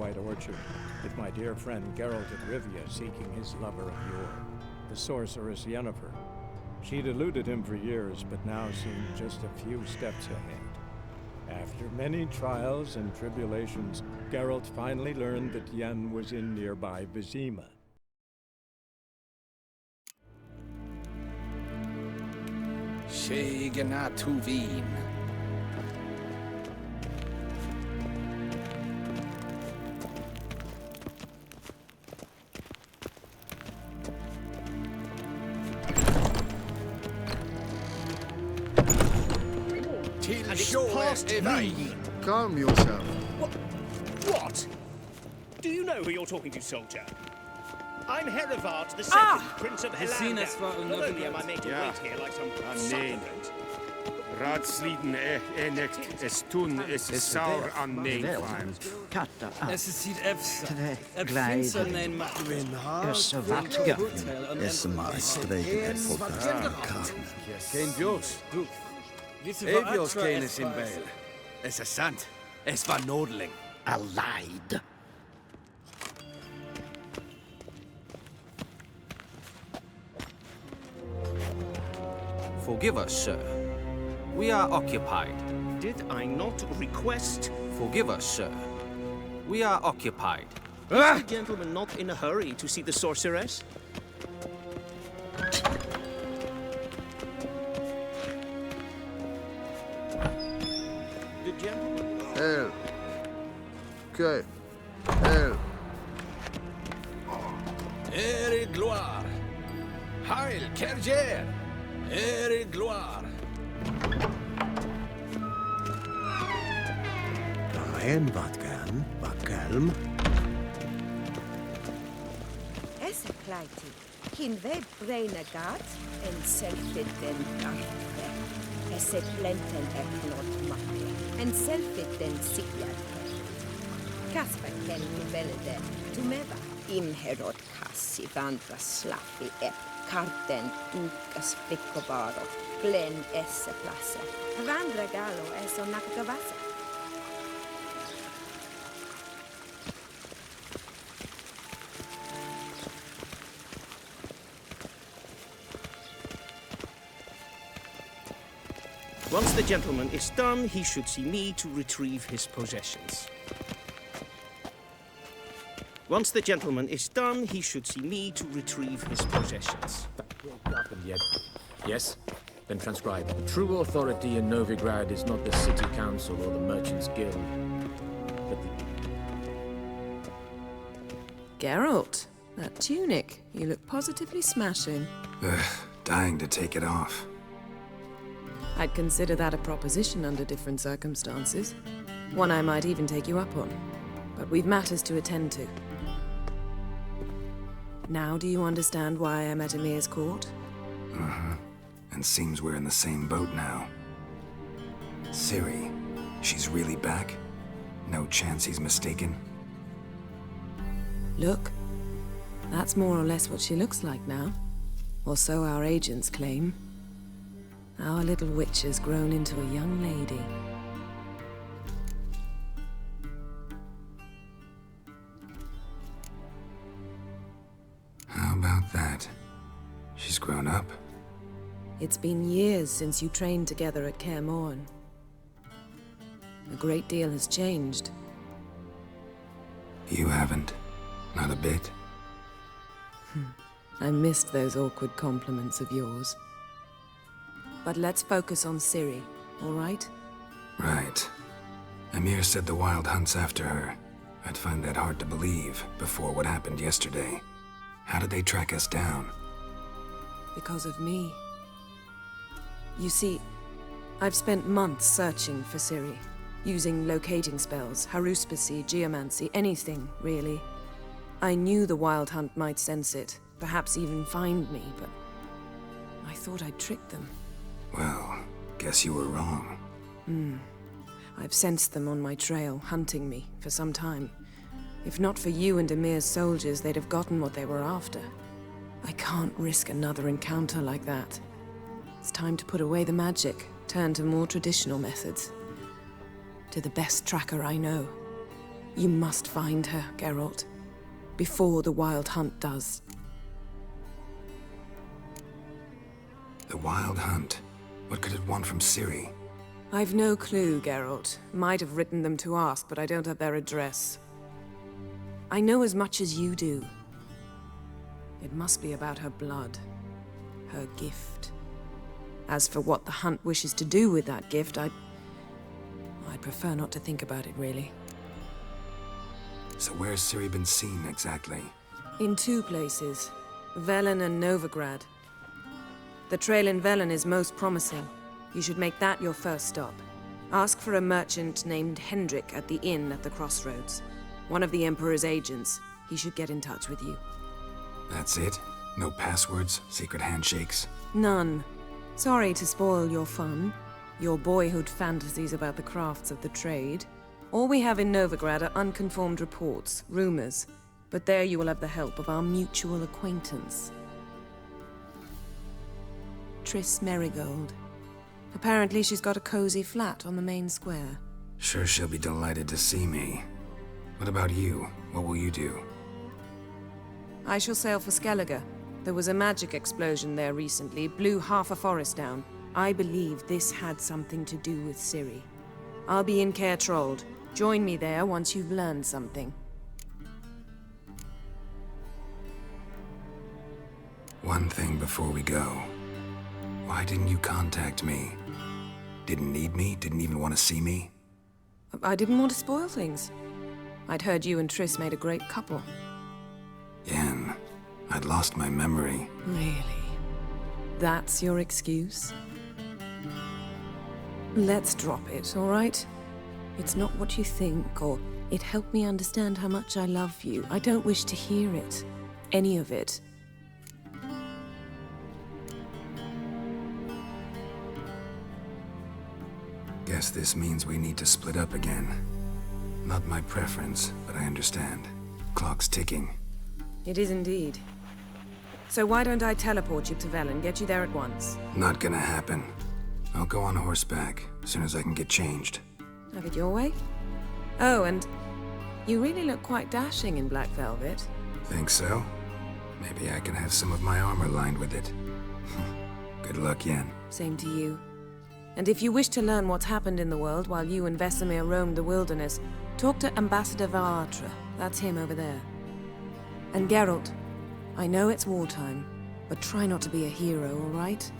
White Orchard, with my dear friend Geralt of Rivia seeking his lover of yore, the sorceress Yennefer. She'd eluded him for years, but now seemed just a few steps ahead. After many trials and tribulations, Geralt finally learned that Yen was in nearby Vizima. Shegena Tuvin. Calm yourself. What? Do you know who you're talking to, soldier? I'm Herivard the Second, Prince of Elandia. Not only am I made to wait here like some supplement. Raadsliden enikt estun is saur an neefheim. Es is hier efter. Glijden. Så vacker. Es maar streken voor Geen Jos, du. Evios kennis in Bale. Es is sant. Es war Nodeling. Allied. Forgive us, sir. We are occupied. Did I not request? Forgive us, sir. We are occupied. Is the gentleman not in a hurry to see the sorceress? The gentleman... Hell. Okay. Hell. Eri gloire. Heil, Kerger. Eri gloire. En wat kan? Wat kalm? Essa kleiti. Hin web braina gat en selfit den garte. Esse plenten eknot makke. En selfit den siglarte. Kasper ken velde. Tumeva inherod kassi vandra slaffi karten ukas flickobaro. Glen esse plasse. Vandra galo eso nakavasa. Once the gentleman is done, he should see me to retrieve his possessions. Once the gentleman is done, he should see me to retrieve his possessions. Yet. Yes? Then transcribe. True authority in Novigrad is not the city council or the merchants' guild, but the... Geralt, that tunic. You look positively smashing. Dying to take it off. I'd consider that a proposition under different circumstances. One I might even take you up on. But we've matters to attend to. Now do you understand why I'm at Emir's court? Uh-huh. And seems we're in the same boat now. CIRI, she's really back? No chance he's mistaken? Look, that's more or less what she looks like now. Or so our agents claim. Our little witch has grown into a young lady. How about that? She's grown up? It's been years since you trained together at Kaer Morhen. A great deal has changed. You haven't. Not a bit. I missed those awkward compliments of yours. But let's focus on CIRI, all right? Right. Emir said the Wild hunt's after her. I'd find that hard to believe before what happened yesterday. How did they track us down? Because of me. You see, I've spent months searching for CIRI, using locating spells, haruspicy, geomancy, anything, really. I knew the Wild Hunt might sense it, perhaps even find me, but I thought I'd tricked them. Well, guess you were wrong. I've sensed them on my trail, hunting me, for some time. If not for you and Emir's soldiers, they'd have gotten what they were after. I can't risk another encounter like that. It's time to put away the magic, turn to more traditional methods. To the best tracker I know. You must find her, Geralt. Before the Wild Hunt does. The Wild Hunt? What could it want from CIRI? I've no clue, Geralt. Might have written them to ask, but I don't have their address. I know as much as you do. It must be about her blood. Her gift. As for what the Hunt wishes to do with that gift, I'd prefer not to think about it, really. So where's CIRI been seen, exactly? In 2 places. Velen and Novigrad. The trail in Velen is most promising. You should make that your first stop. Ask for a merchant named Hendrik at the inn at the Crossroads. One of the Emperor's agents. He should get in touch with you. That's it? No passwords? Secret handshakes? None. Sorry to spoil your fun. Your boyhood fantasies about the crafts of the trade. All we have in Novigrad are unconfirmed reports, rumors. But there you will have the help of our mutual acquaintance. TRISS Marigold. Apparently she's got a cozy flat on the main square. Sure she'll be delighted to see me. What about you? What will you do? I shall sail for Skellige. There was a magic explosion there recently, blew half a forest down. I believe this had something to do with CIRI. I'll be in Caer Trold. Join me there once you've learned something. One thing before we go. Why didn't you contact me? Didn't need me? Didn't even want to see me? I didn't want to spoil things. I'd heard you and Triss made a great couple. Yen, I'd lost my memory. Really? That's your excuse? Let's drop it, all right? It's not what you think, or it helped me understand how much I love you. I don't wish to hear it. Any of it. Guess this means we need to split up again. Not my preference, but I understand. Clock's ticking. It is indeed. So why don't I teleport you to Velen, get you there at once? Not gonna happen. I'll go on horseback, as soon as I can get changed. Have it your way? Oh, and you really look quite dashing in black velvet. Think so? Maybe I can have some of my armor lined with it. Good luck, Yen. Same to you. And if you wish to learn what's happened in the world while you and Vesemir roamed the wilderness, talk to Ambassador Varatra. That's him over there. And Geralt, I know it's wartime, but try not to be a hero, all right?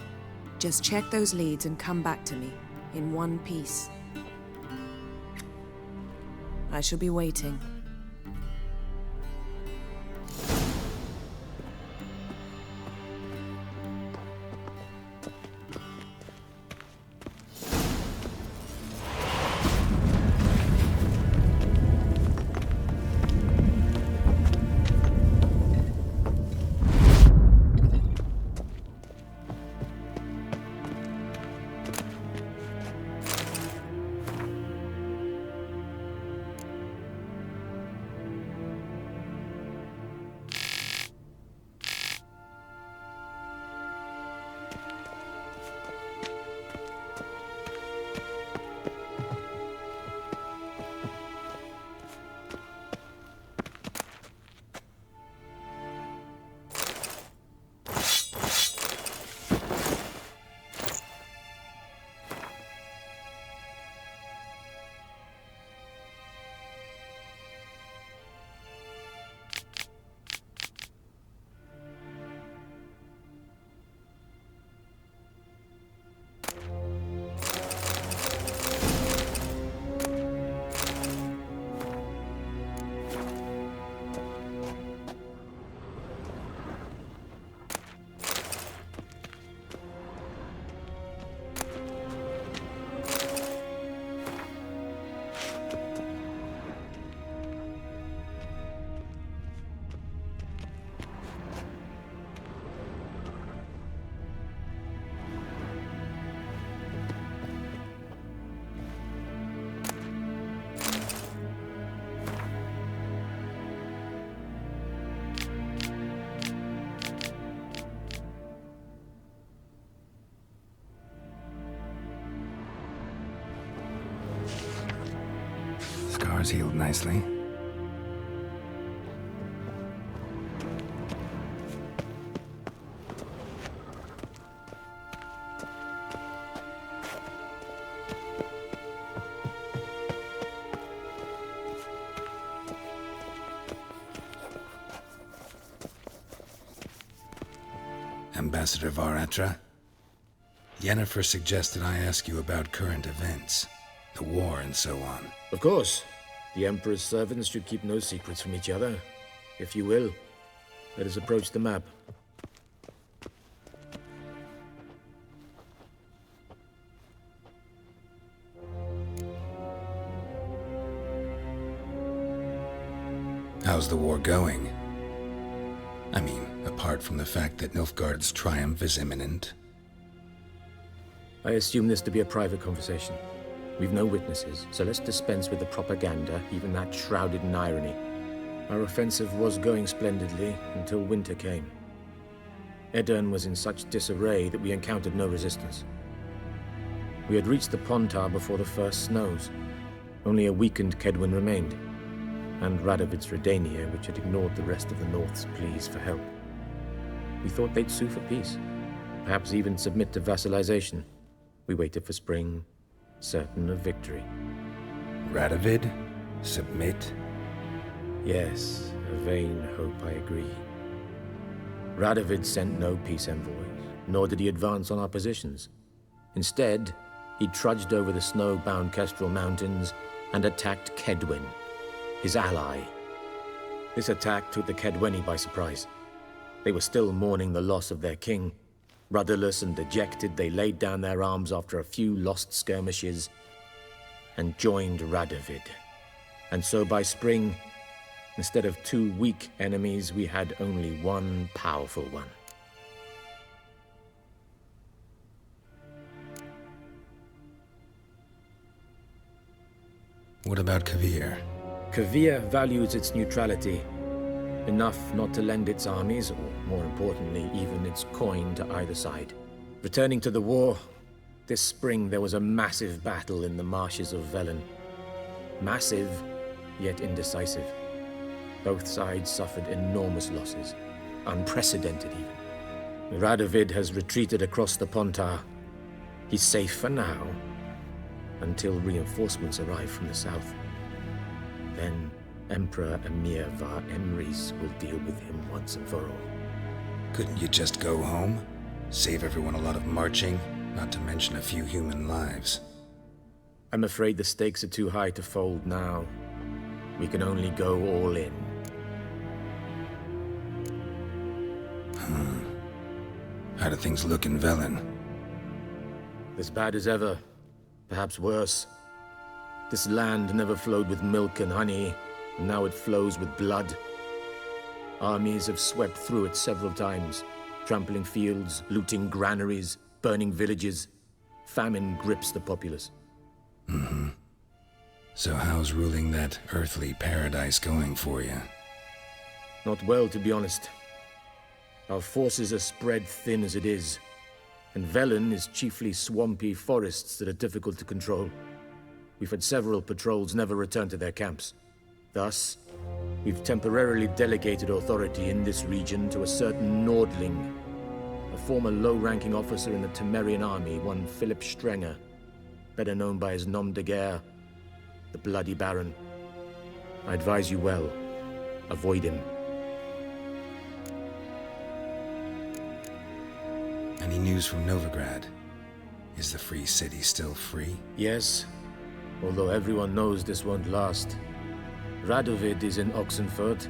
Just check those leads and come back to me, in one piece. I shall be waiting. Scars healed nicely. Ambassador Varatra. Yennefer suggested I ask you about current events, the war and so on. Of course. The Emperor's servants should keep no secrets from each other. If you will, let us approach the map. How's the war going? I mean, apart from the fact that Nilfgaard's triumph is imminent. I assume this to be a private conversation. We've no witnesses, so let's dispense with the propaganda, even that shrouded in irony. Our offensive was going splendidly until winter came. Edirn was in such disarray that we encountered no resistance. We had reached the Pontar before the first snows. Only a weakened Kedwen remained, and Radovid's Redania, which had ignored the rest of the North's pleas for help. We thought they'd sue for peace, perhaps even submit to vassalization. We waited for spring, certain of victory. Radovid? Submit? Yes, a vain hope, I agree. Radovid sent no peace envoys, nor did he advance on our positions. Instead, he trudged over the snow-bound Kestrel Mountains and attacked Kedwen, his ally. This attack took the Kedweni by surprise. They were still mourning the loss of their king. Rudderless and dejected, they laid down their arms after a few lost skirmishes and joined Radovid. And so by spring, instead of 2 weak enemies, we had only one powerful one. What about Kavir? Kavir values its neutrality, enough not to lend its armies, or more importantly, even its coin to either side. Returning to the war, this spring there was a massive battle in the marshes of Velen. Massive, yet indecisive. Both sides suffered enormous losses, unprecedented even. Radovid has retreated across the Pontar. He's safe for now, until reinforcements arrive from the south. Then Emperor Emir Var Emrys will deal with him once and for all. Couldn't you just go home? Save everyone a lot of marching, not to mention a few human lives. I'm afraid the stakes are too high to fold now. We can only go all in. How do things look in Velen? As bad as ever, perhaps worse. This land never flowed with milk and honey, and now it flows with blood. Armies have swept through it several times, trampling fields, looting granaries, burning villages. Famine grips the populace. So how's ruling that earthly paradise going for you? Not well, to be honest. Our forces are spread thin as it is, and Velen is chiefly swampy forests that are difficult to control. We've had several patrols never return to their camps. Thus, we've temporarily delegated authority in this region to a certain Nordling, a former low-ranking officer in the Temerian army, one Philip Strenger, better known by his nom de guerre, the Bloody Baron. I advise you well. Avoid him. Any news from Novigrad? Is the free city still free? Yes, although everyone knows this won't last. Radovid is in Oxenfurt,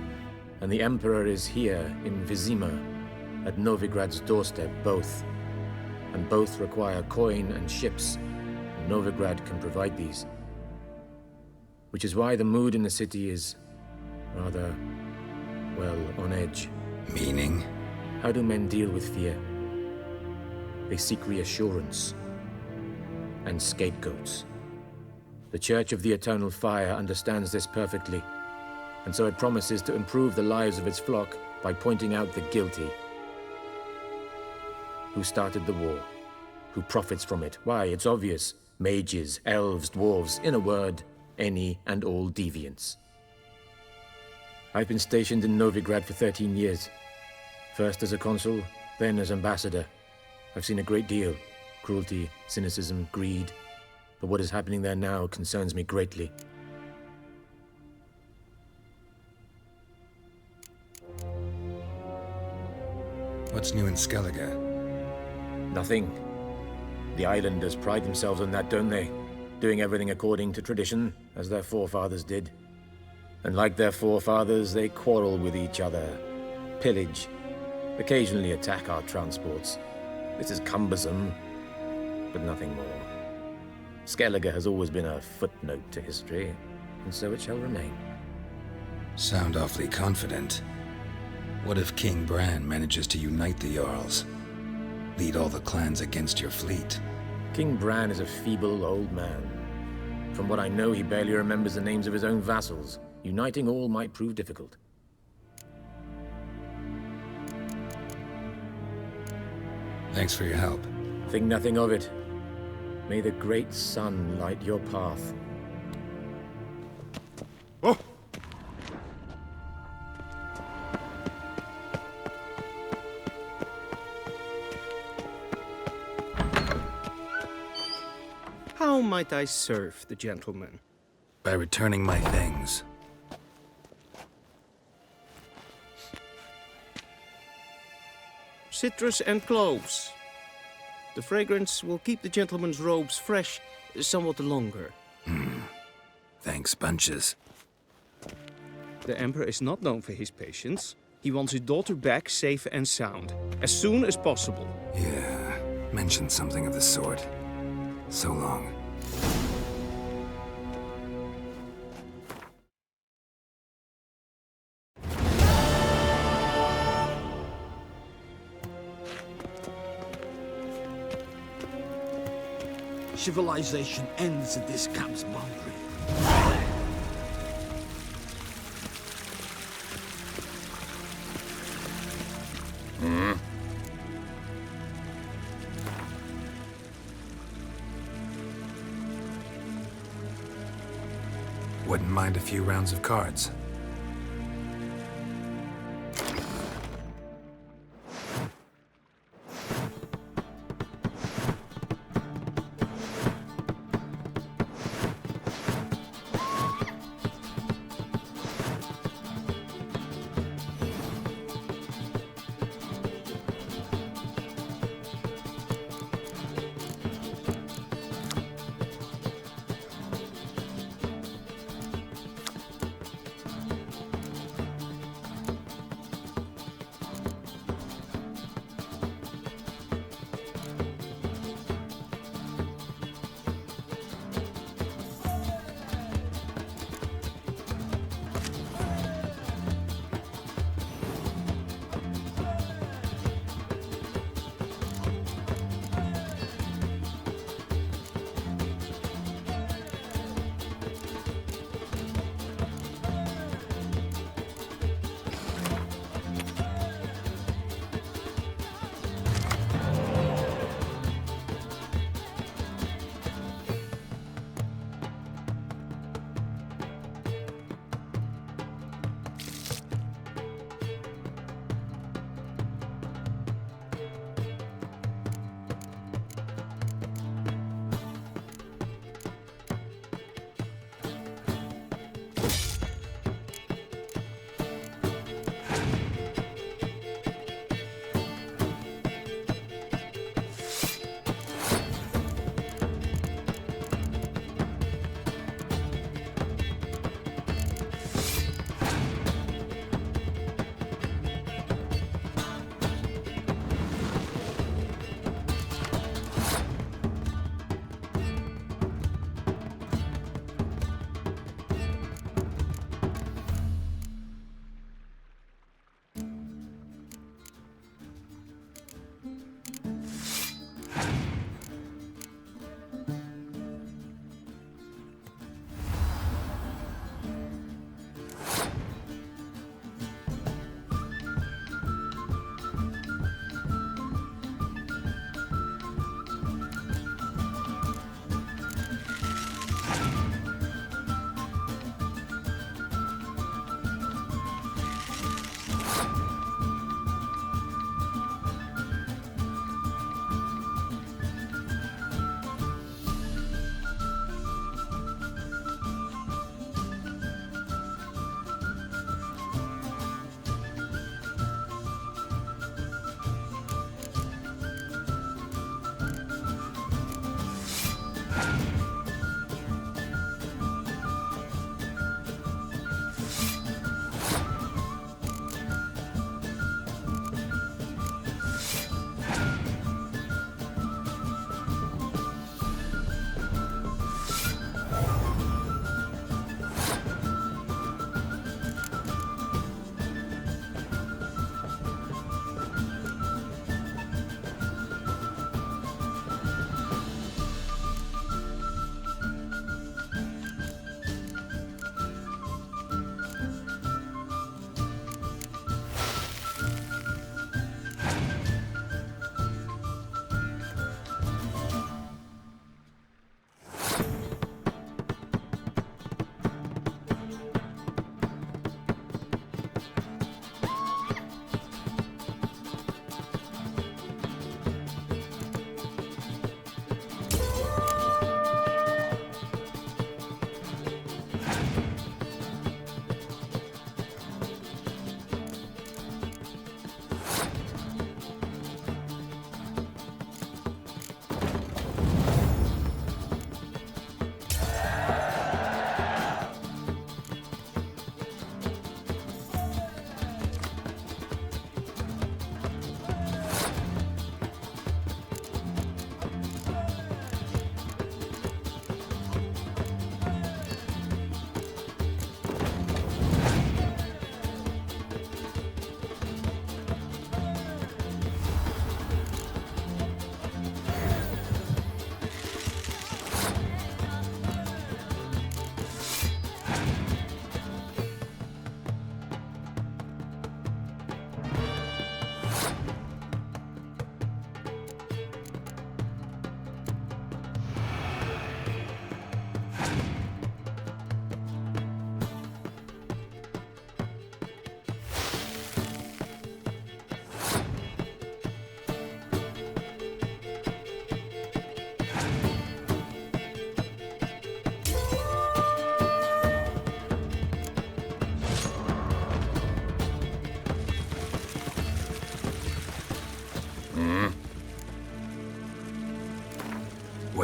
and the Emperor is here in Vizima, at Novigrad's doorstep, both. And both require coin and ships, and Novigrad can provide these. Which is why the mood in the city is rather, well, on edge. Meaning? How do men deal with fear? They seek reassurance and scapegoats. The Church of the Eternal Fire understands this perfectly, and so it promises to improve the lives of its flock by pointing out the guilty. Who started the war? Who profits from it? Why, it's obvious. Mages, elves, dwarves, in a word, any and all deviants. I've been stationed in Novigrad for 13 years. First as a consul, then as ambassador. I've seen a great deal. Cruelty, cynicism, greed. But what is happening there now concerns me greatly. What's new in Skellige? Nothing. The islanders pride themselves on that, don't they? Doing everything according to tradition, as their forefathers did. And like their forefathers, they quarrel with each other, pillage, occasionally attack our transports. This is cumbersome, but nothing more. Skellige has always been a footnote to history, and so it shall remain. Sound awfully confident. What if King Bran manages to unite the Jarls? Lead all the clans against your fleet? King Bran is a feeble old man. From what I know, he barely remembers the names of his own vassals. Uniting all might prove difficult. Thanks for your help. Think nothing of it. May the great sun light your path. Oh! How might I serve the gentleman? By returning my things. Citrus and cloves. The fragrance will keep the gentleman's robes fresh somewhat longer. Thanks, bunches. The Emperor is not known for his patience. He wants his daughter back safe and sound, as soon as possible. Yeah, mentioned something of the sort. So long. Civilization ends at this camp's boundary. Wouldn't mind a few rounds of cards.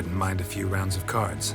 Wouldn't mind a few rounds of cards.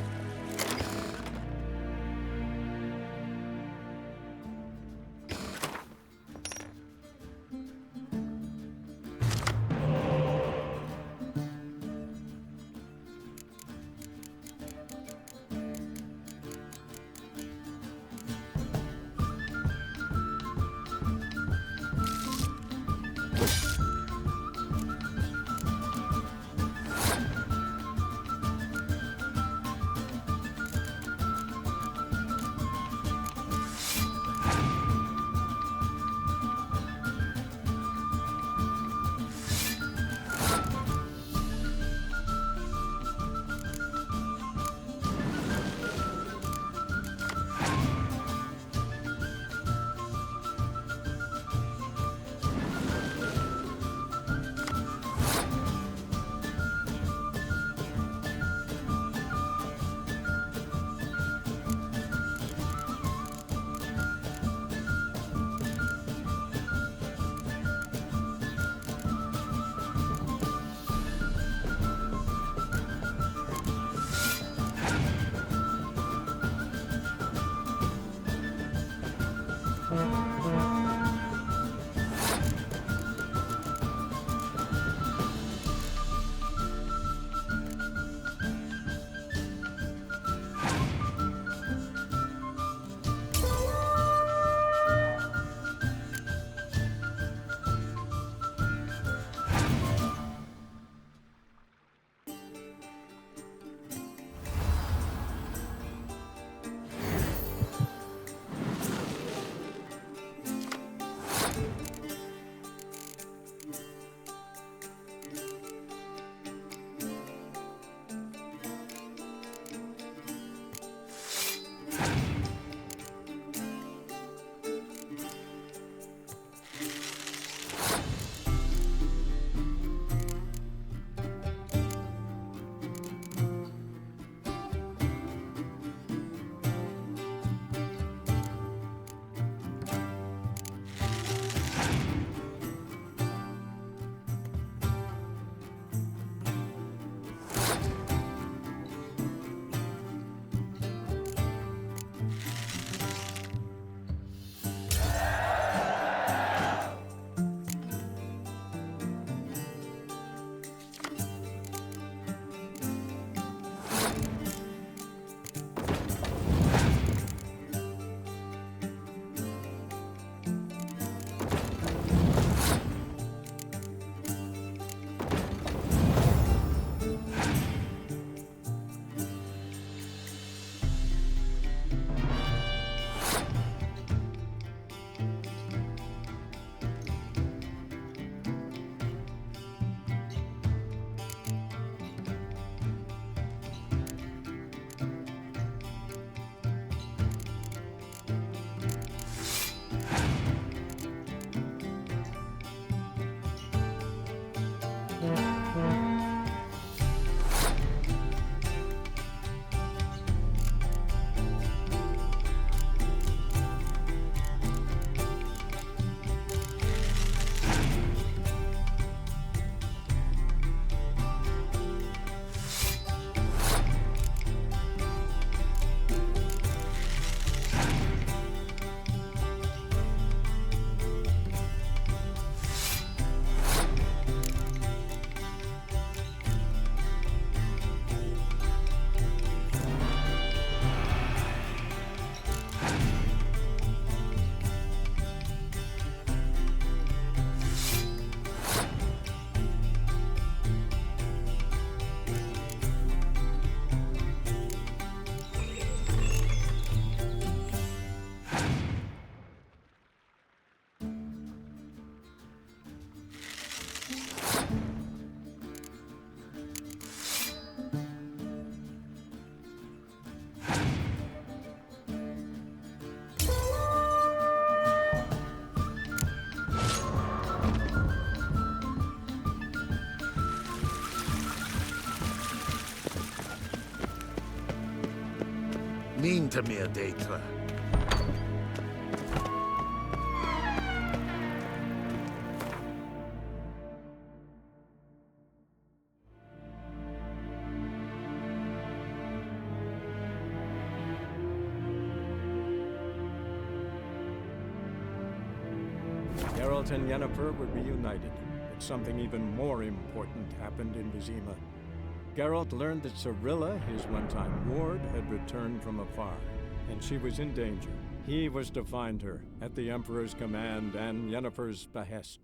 Inte mer dejtra. Geralt and Yennefer were reunited, but something even more important happened in Vizima. Geralt learned that Cirilla, his one-time ward, had returned from afar, and she was in danger. He was to find her, at the Emperor's command and Yennefer's behest.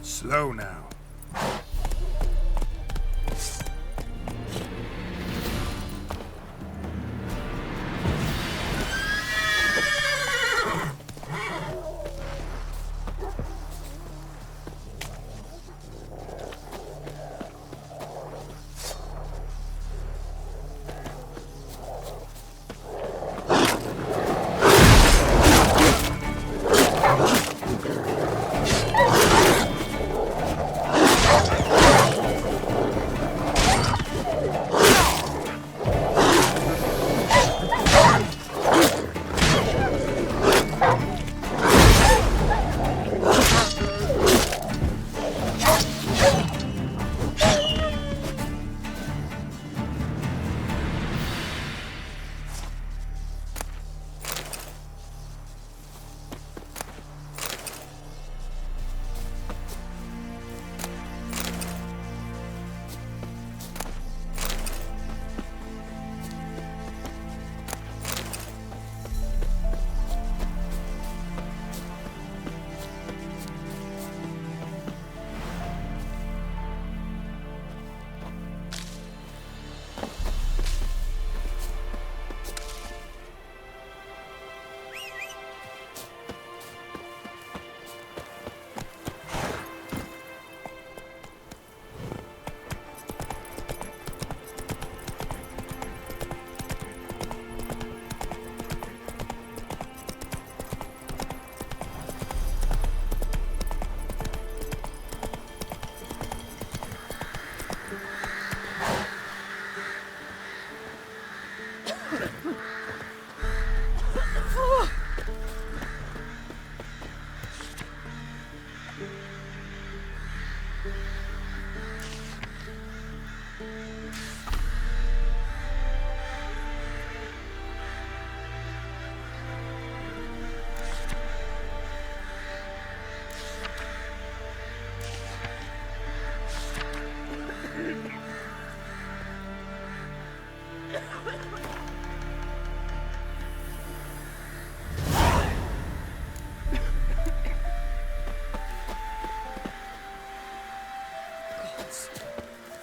Slow now.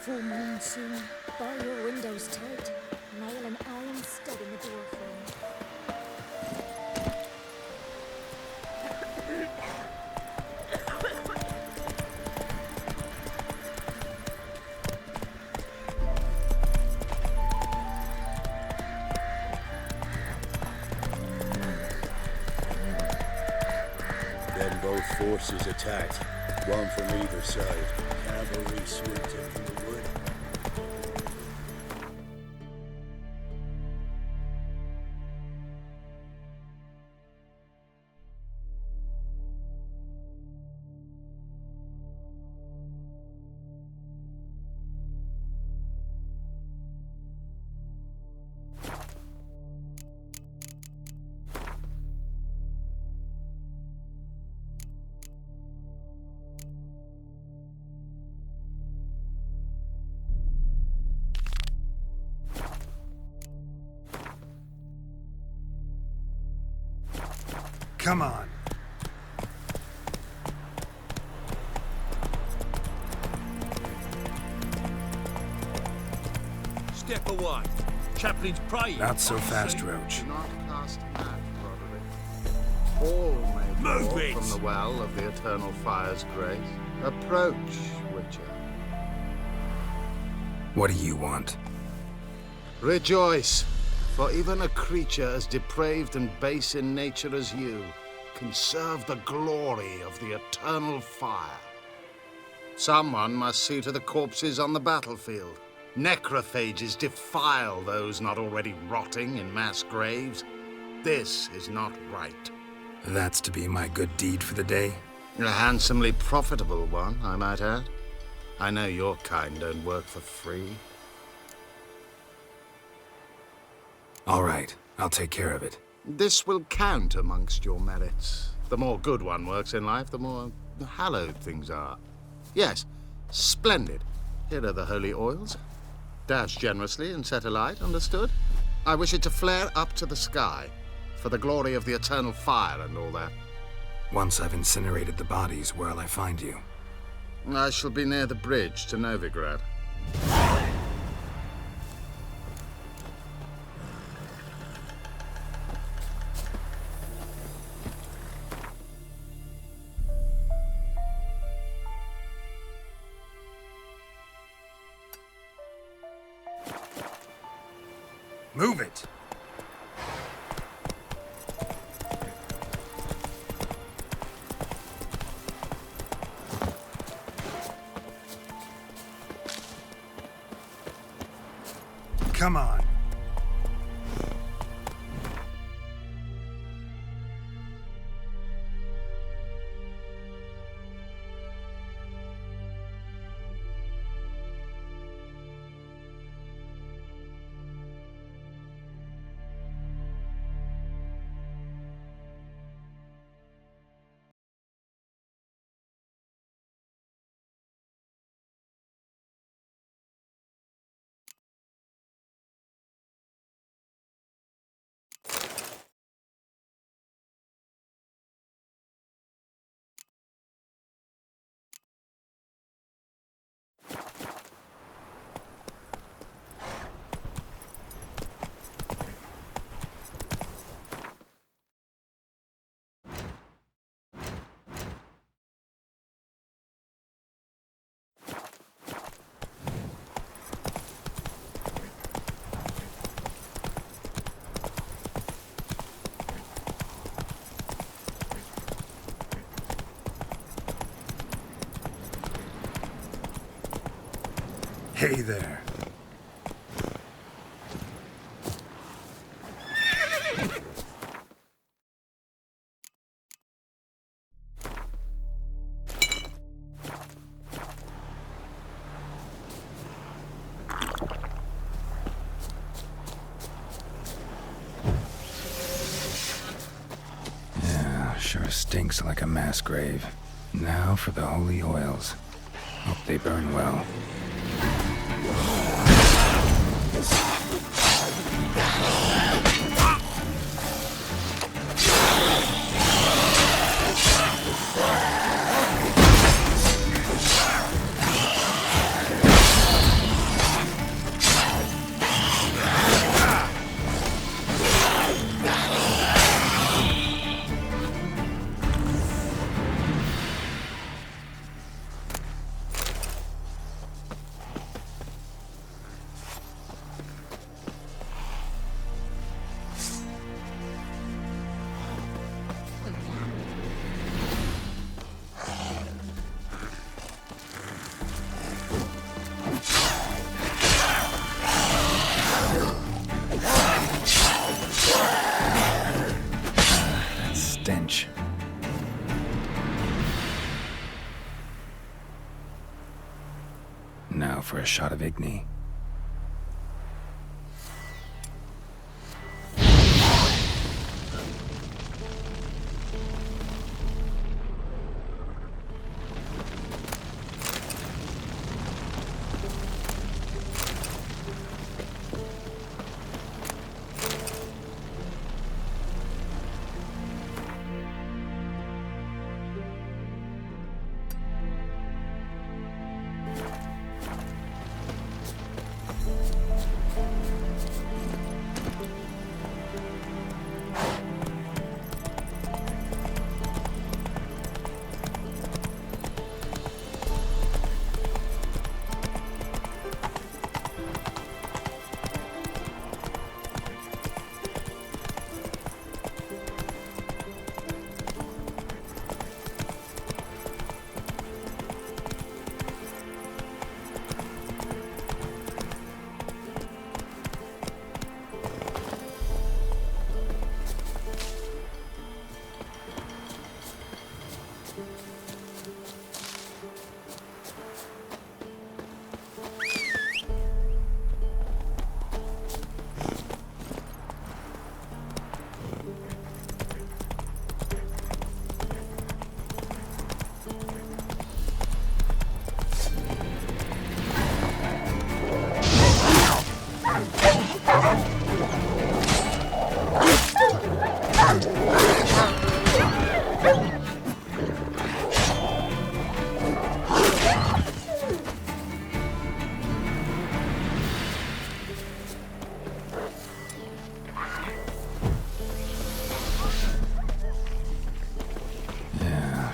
Full moon soon. Bar your windows tight. Nail an iron stud in the door frame. Then both forces attacked. One from either side. Cavalry swooped in from the wood. Come on. Step away. Chaplain's praying. Not so fast, Roach. Do not cast mad, Roderick. All may Move draw it! from the well of the eternal fire's grace. Approach, Witcher. What do you want? Rejoice, for even a creature as depraved and base in nature as you can serve the glory of the eternal fire. Someone must see to the corpses on the battlefield. Necrophages defile those not already rotting in mass graves. This is not right. That's to be my good deed for the day? A handsomely profitable one, I might add. I know your kind don't work for free. All right, I'll take care of it. This will count amongst your merits. The more good one works in life, the more hallowed things are. Yes, splendid. Here are the holy oils. Dash generously and set alight, understood? I wish it to flare up to the sky, for the glory of the eternal fire and all that. Once I've incinerated the bodies, where'll I find you? I shall be near the bridge to Novigrad. Move it! Come on. Hey there. Yeah, sure stinks like a mass grave. Now for the holy oils. Hope they burn well. Now for a shot of Igni.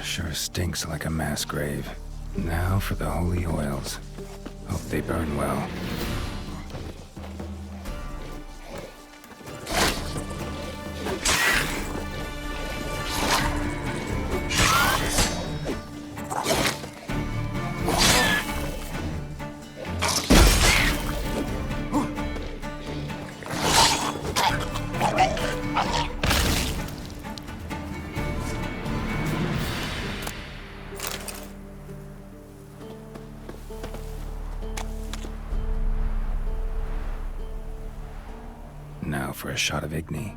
Sure stinks like a mass grave. Now for the holy oils. Hope they burn well. Now for a shot of Igni.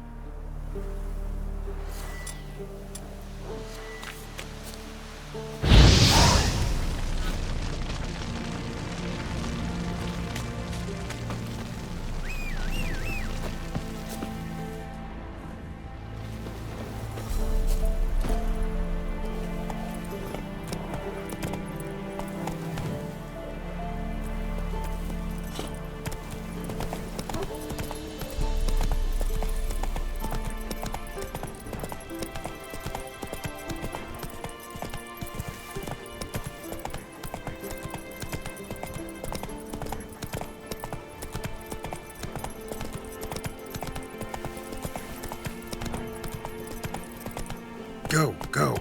Go, go.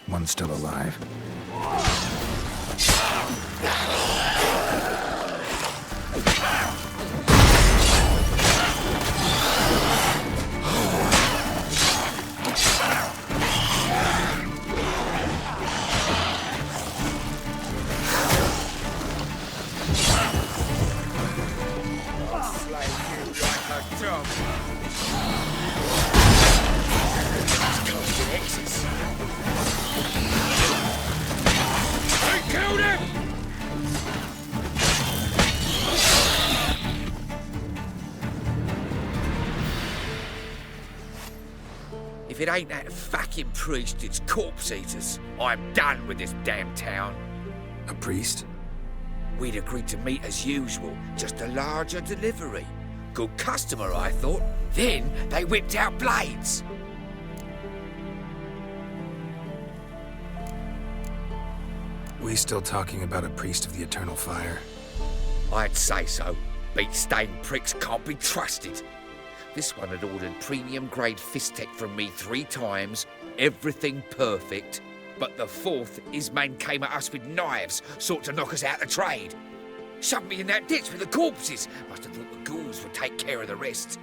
One's still alive. it ain't that fucking priest, it's corpse eaters. I'm done with this damn town. A priest? We'd agreed to meet as usual, just a larger delivery. Good customer, I thought. Then they whipped out blades. We still talking about a priest of the eternal fire? I'd say so. Beat-stained pricks can't be trusted. This one had ordered premium-grade fist tech from me 3 times, everything perfect. But the 4th, his man came at us with knives, sought to knock us out of trade. Shoved me in that ditch with the corpses. Must have thought the ghouls would take care of the rest.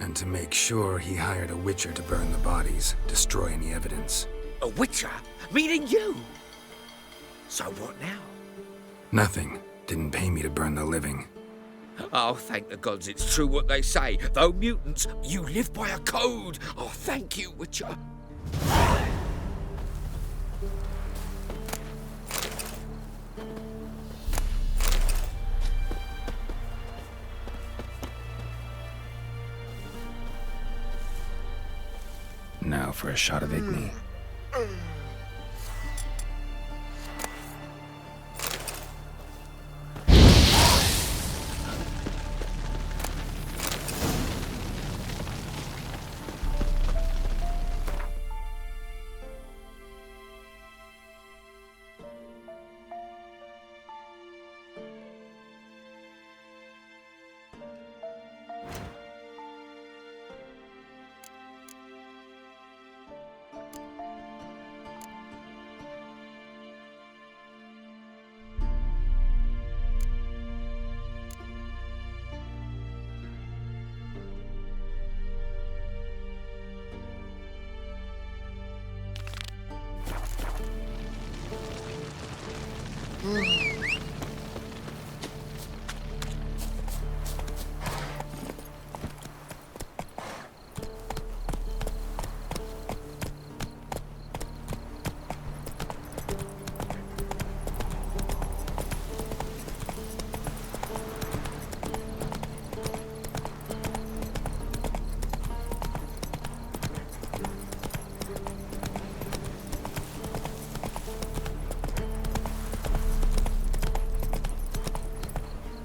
And to make sure, he hired a witcher to burn the bodies, destroy any evidence. A witcher? Meaning you? So what now? Nothing. Didn't pay me to burn the living. Oh, thank the gods it's true what they say. Though mutants, you live by a code. Oh, thank you, Witcher. Now for a shot of Igni.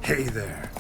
Hey there.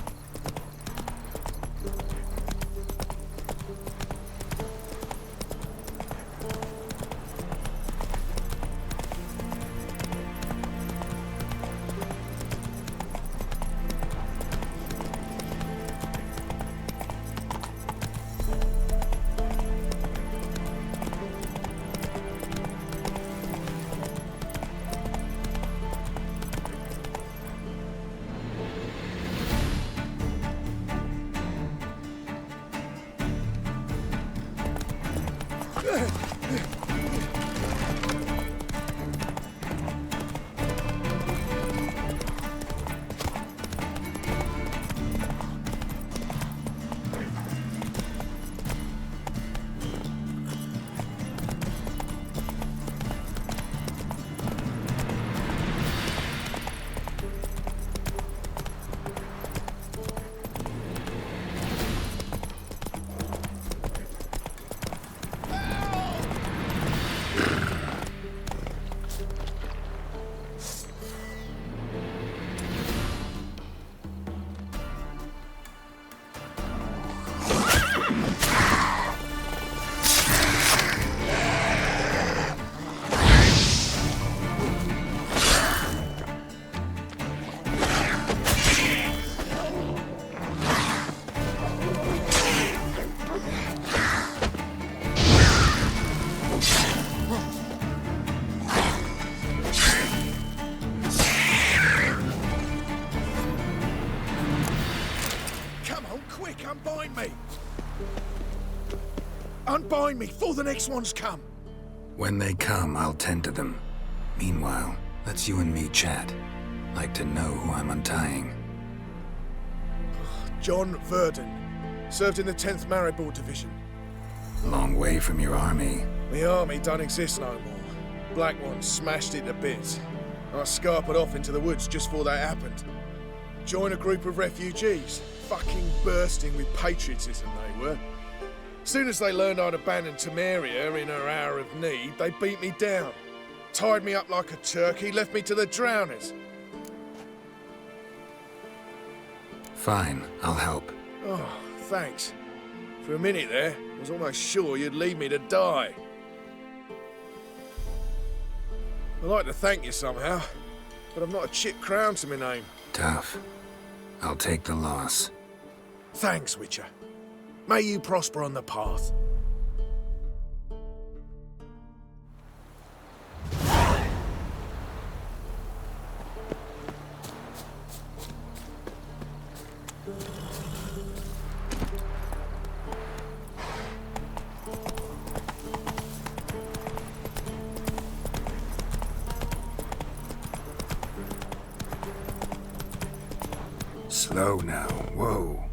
Unbind me before the next ones come. When they come, I'll tend to them. Meanwhile, let's you and me chat. Like to know who I'm untying. John Verdon. Served in the 10th Maribor Division. Long way from your army. The army don't exist no more. Black Ones smashed it to bits. I scarpered off into the woods just before that happened. Joined a group of refugees. Fucking bursting with patriotism they were. As soon as they learned I'd abandoned Temeria in her hour of need, they beat me down. Tied me up like a turkey, left me to the drowners. Fine, I'll help. Oh, thanks. For a minute there, I was almost sure you'd leave me to die. I'd like to thank you somehow, but I've not a chip crown to my name. Tough. I'll take the loss. Thanks, Witcher. May you prosper on the path. Slow now, whoa.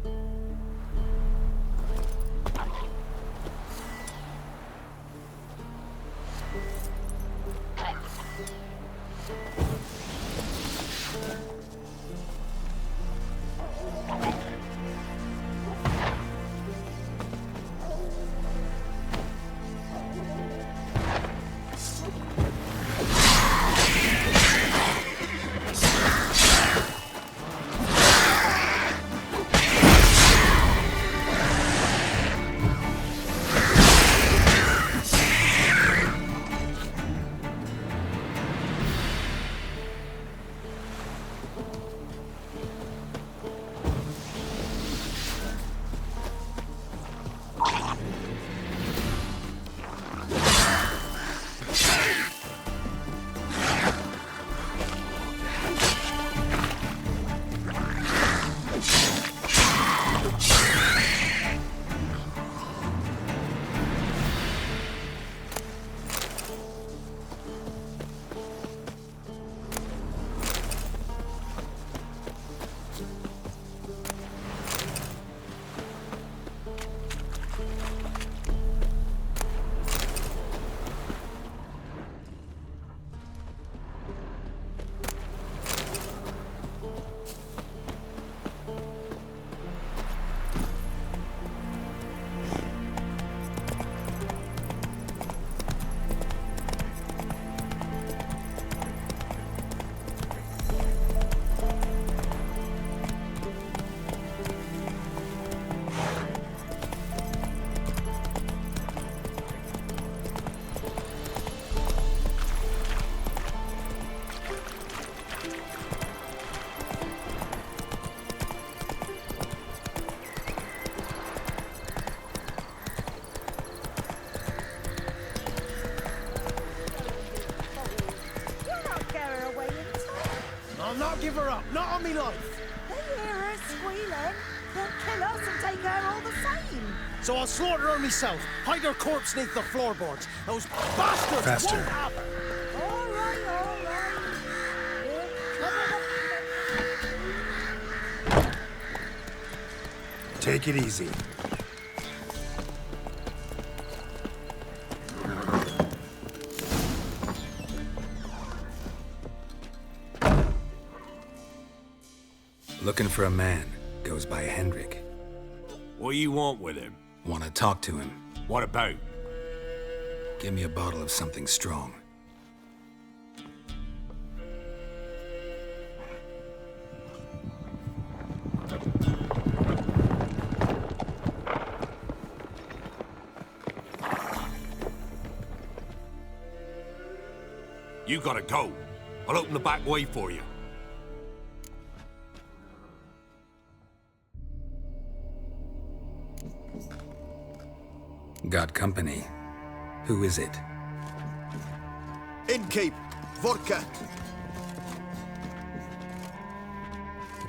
Give her up, not on me life. They hear her squealing. They'll kill us and take her all the same. So I'll slaughter her myself, hide her corpse beneath the floorboards. Those bastards Faster. won't have her. All right, all right. Take it easy. Looking for a man. Goes by Hendrik. What do you want with him? Want to talk to him. What about? Give me a bottle of something strong. You gotta go. I'll open the back way for you. Got company. Who is it? Innkeep, vodka.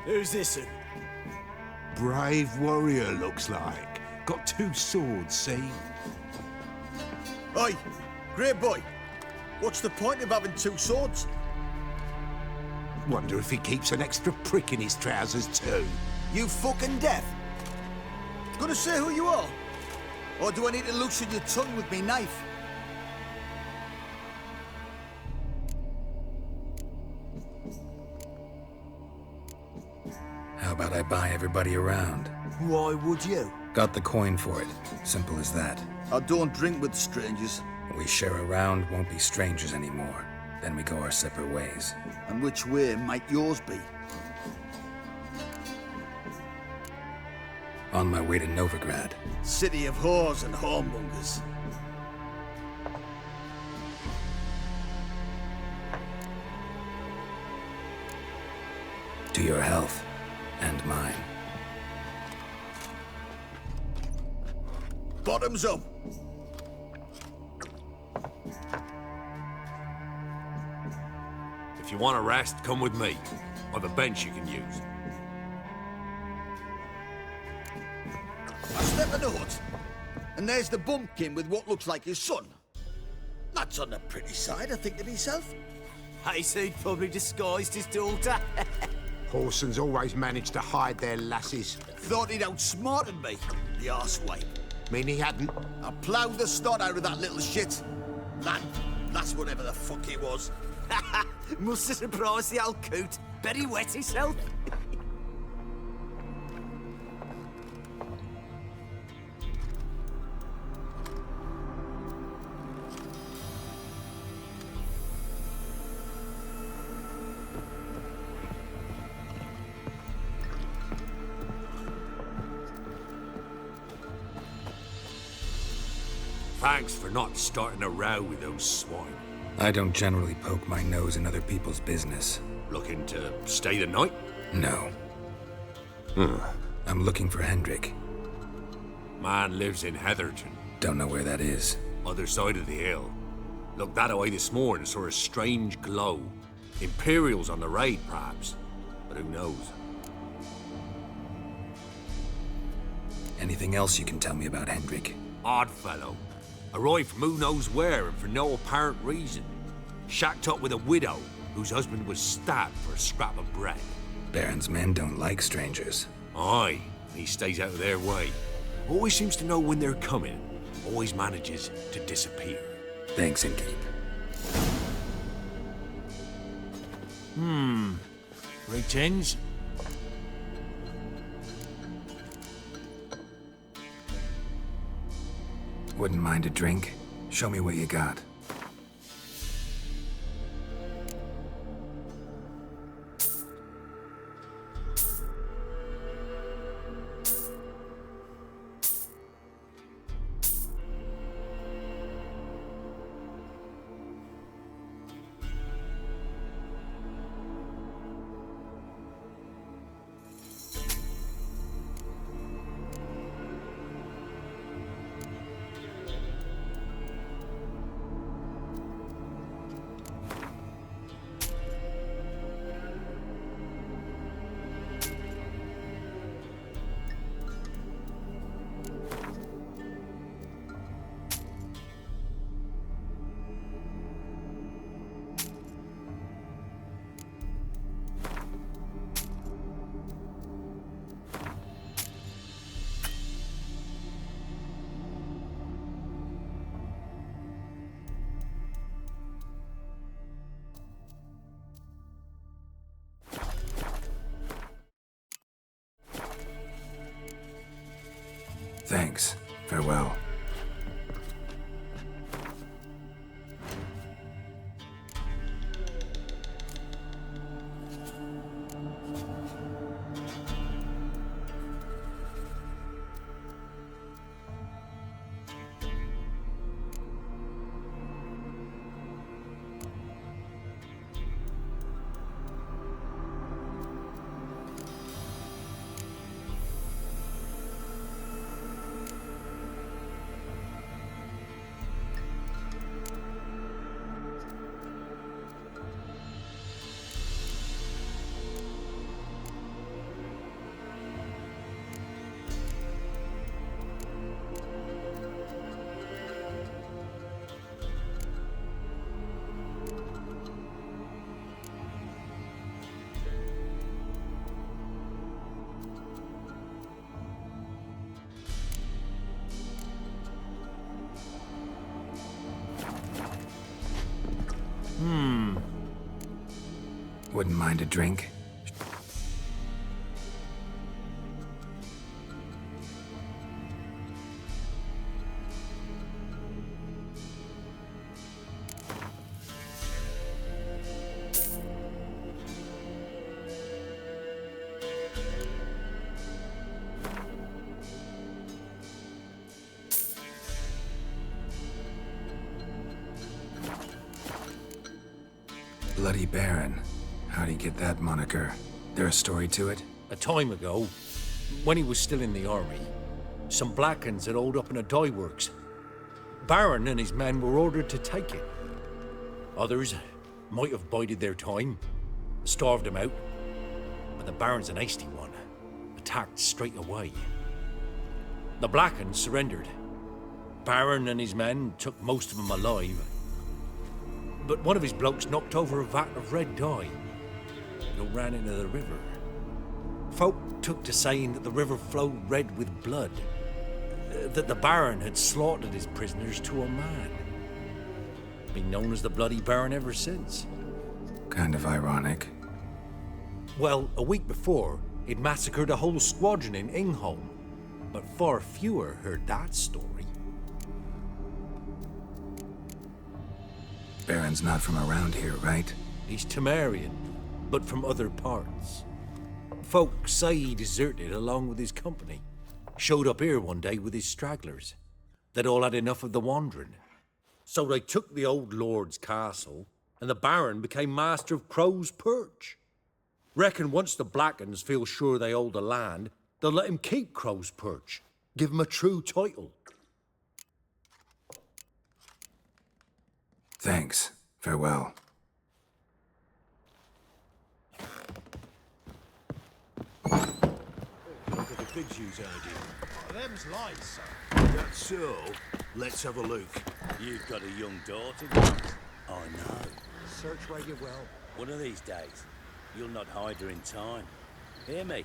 Who's this? Brave warrior, looks like. Got 2 swords, see? Oi, great boy. What's the point of having 2 swords? Wonder if he keeps an extra prick in his trousers too. You fucking deaf. Gonna say who you are? Or do I need to loosen your tongue with me knife? How about I buy everybody around? Why would you? Got the coin for it. Simple as that. I don't drink with strangers. We share a round, won't be strangers anymore. Then we go our separate ways. And which way might yours be? On my way to Novigrad. City of whores and whoremongers. To your health. And mine. Bottoms up! If you want a rest, come with me. Or the bench you can use. I step in the hut, and there's the bumpkin with what looks like his son. That's on the pretty side, I think to myself. I say he'd probably disguised his daughter. Horsons always manage to hide their lasses. Thought he'd outsmarted me, the arsewipe. Mean he hadn't? I ploughed the snot out of that little shit. That's whatever the fuck he was. Must have surprised the old coot. Bet he wet himself. Thanks for not starting a row with those swine. I don't generally poke my nose in other people's business. Looking to stay the night? No. I'm looking for Hendrik. Man lives in Heatherton. Don't know where that is. Other side of the hill. Looked that away this morning, saw a strange glow. Imperials on the raid, perhaps. But who knows? Anything else you can tell me about Hendrik? Odd fellow. Arrived from who knows where and for no apparent reason. Shacked up with a widow whose husband was stabbed for a scrap of bread. Baron's men don't like strangers. Aye, and he stays out of their way. Always seems to know when they're coming. Always manages to disappear. Thanks, Inkeep. Greetings. Wouldn't mind a drink? Show me what you got. Thanks. Farewell. Wouldn't mind a drink? Bloody Baron. How'd he get that moniker? There a story to it? A time ago, when he was still in the army, some Blackens had holed up in a dye works. Baron and his men were ordered to take it. Others might have bided their time, starved him out, but the Baron's an hasty one, attacked straight away. The Blackens surrendered. Baron and his men took most of them alive, but one of his blokes knocked over a vat of red dye. It all ran into the river. Folk took to saying that the river flowed red with blood, that the Baron had slaughtered his prisoners to a man. Been known as the Bloody Baron ever since. Kind of ironic. Well, a week before, he'd massacred a whole squadron in Ingholm, but far fewer heard that story. Baron's not from around here, right? He's Temerian, but from other parts. Folk say he deserted along with his company. Showed up here one day with his stragglers. They'd all had enough of the wandering. So they took the old lord's castle, and the Baron became master of Crow's Perch. Reckon once the Blackens feel sure they hold the land, they'll let him keep Crow's Perch. Give him a true title. Thanks. Farewell. Look at the big shoes idea. Them's lights, sir. That's so. Let's have a look. You've got a young daughter, Grant. I know. Search where you will. One of these days, you'll not hide her in time. Hear me?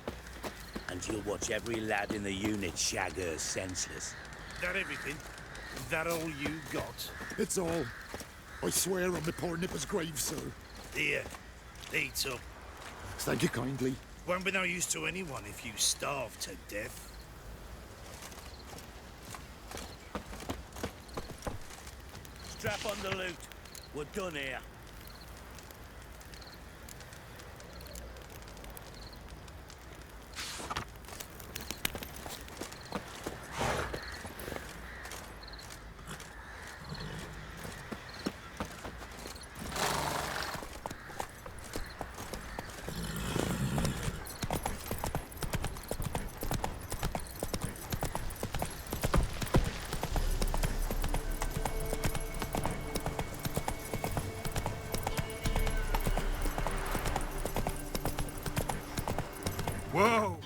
And you'll watch every lad in the unit shag her senseless. That everything? That all you got? It's all. I swear on my poor nipper's grave, sir. Here, eat up. Thank you kindly. Won't be no use to anyone if you starve to death. Strap on the loot. We're done here. Whoa!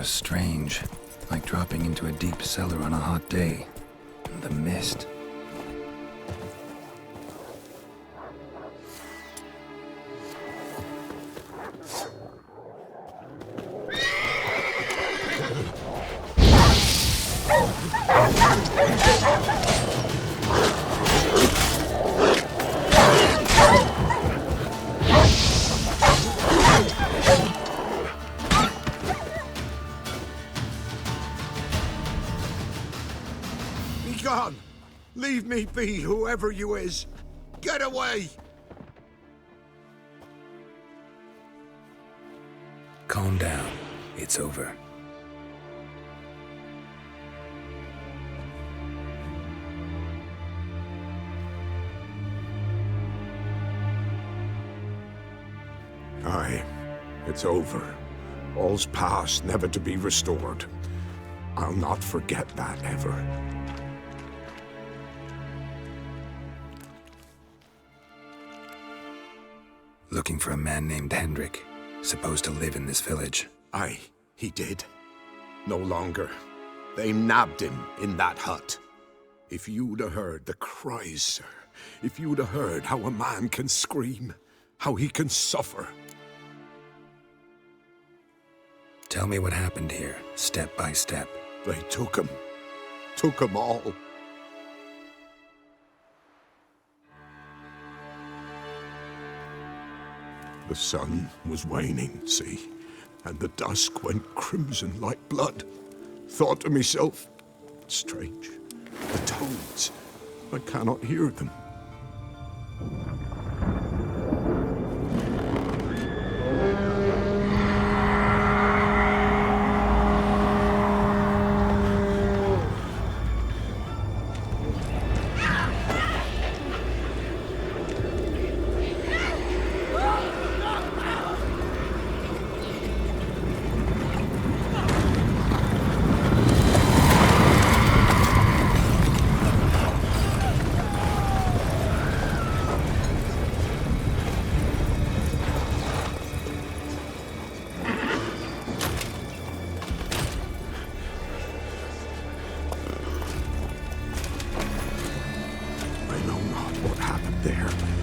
Strange, like dropping into a deep cellar on a hot day. And the mist. Leave me be, whoever you is. Get away! calm down. It's over. Aye, it's over. All's past, never to be restored. I'll not forget that ever. Looking for a man named Hendrik, supposed to live in this village. Aye, he did. No longer. They nabbed him in that hut. If you'd have heard the cries, sir, if you'd have heard how a man can scream, how he can suffer. Tell me what happened here, step by step. They took him all. The sun was waning, see, and the dusk went crimson like blood. Thought to myself, strange, the toads, I cannot hear them.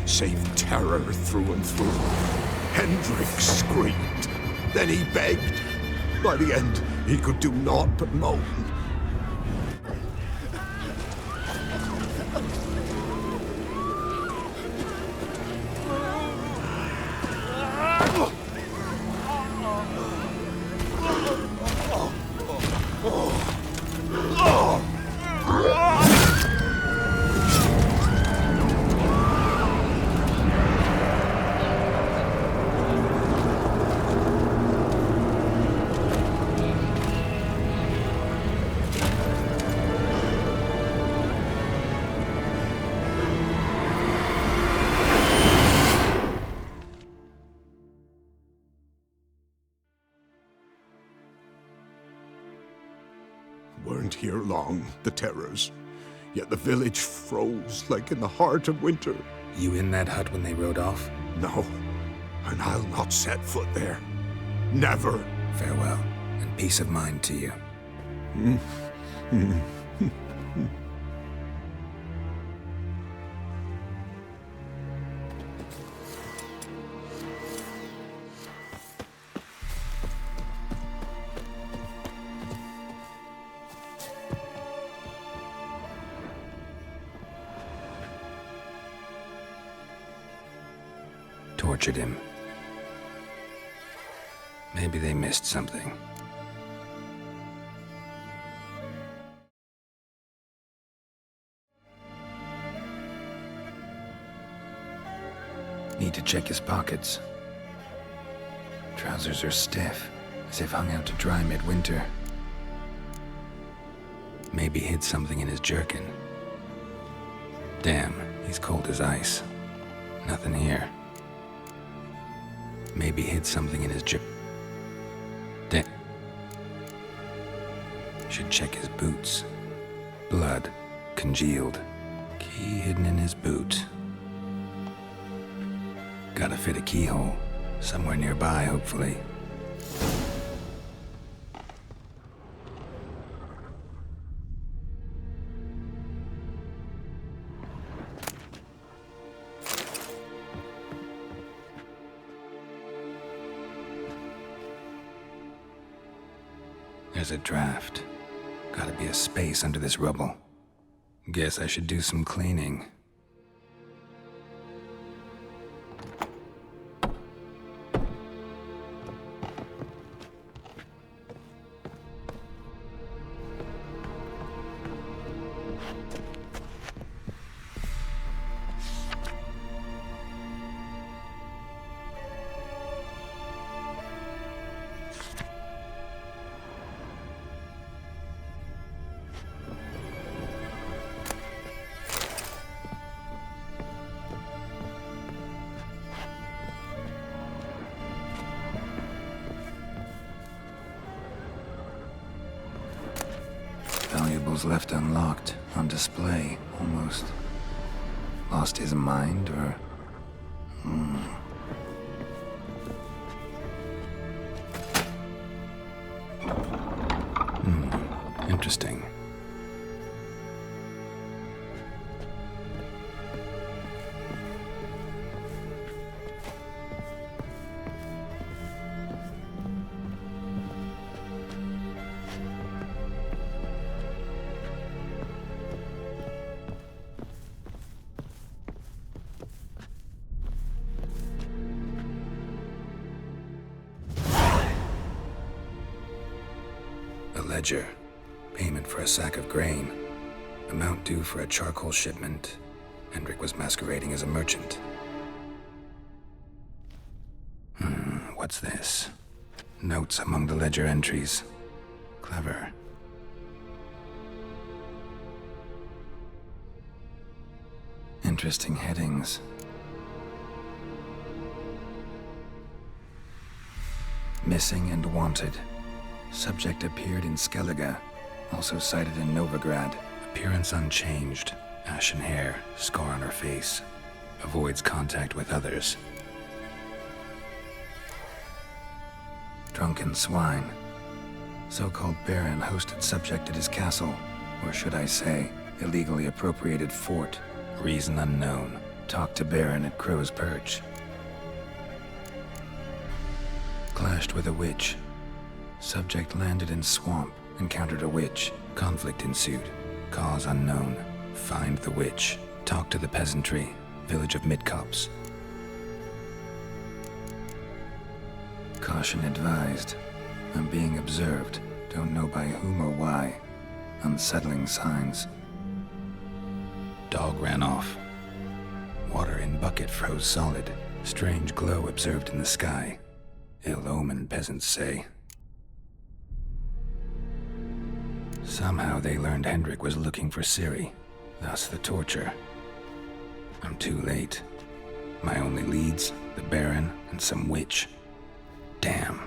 Save terror through and through. Hendrik screamed. Then he begged. By the end, he could do naught but moan. Weren't here long, the terrors. Yet the village froze like in the heart of winter. You in that hut when they rode off? No, and I'll not set foot there. Never. Farewell, and peace of mind to you. Tortured him. Maybe they missed something. Need to check his pockets. Trousers are stiff, as if hung out to dry midwinter. Maybe hid something in his jerkin. Damn, he's cold as ice. Nothing here. Maybe hid something in his Should check his boots. Blood, congealed. Key hidden in his boot. Gotta fit a keyhole. Somewhere nearby, hopefully. There's a draft. Gotta be a space under this rubble. Guess I should do some cleaning. Valuables left unlocked, on display, almost. Lost his mind, or... Interesting. A ledger. Payment for a sack of grain. Amount due for a charcoal shipment. Hendrik was masquerading as a merchant. What's this? Notes among the ledger entries. Clever. Interesting headings. Missing and wanted. Subject appeared in Skellige, also sighted in Novigrad. Appearance unchanged. Ashen hair, scar on her face. Avoids contact with others. Drunken swine. So-called Baron hosted subject at his castle, or should I say, illegally appropriated fort. Reason unknown. Talked to Baron at Crow's Perch. Clashed with a witch. Subject landed in swamp, encountered a witch. Conflict ensued. Cause unknown. Find the witch. Talk to the peasantry. Village of Midcopse. Caution advised. I'm being observed. Don't know by whom or why. Unsettling signs. Dog ran off. Water in bucket froze solid. Strange glow observed in the sky. Ill omen, peasants say. Somehow they learned Hendrik was looking for CIRI, thus the torture. I'm too late. My only leads, the Baron and some witch. Damn.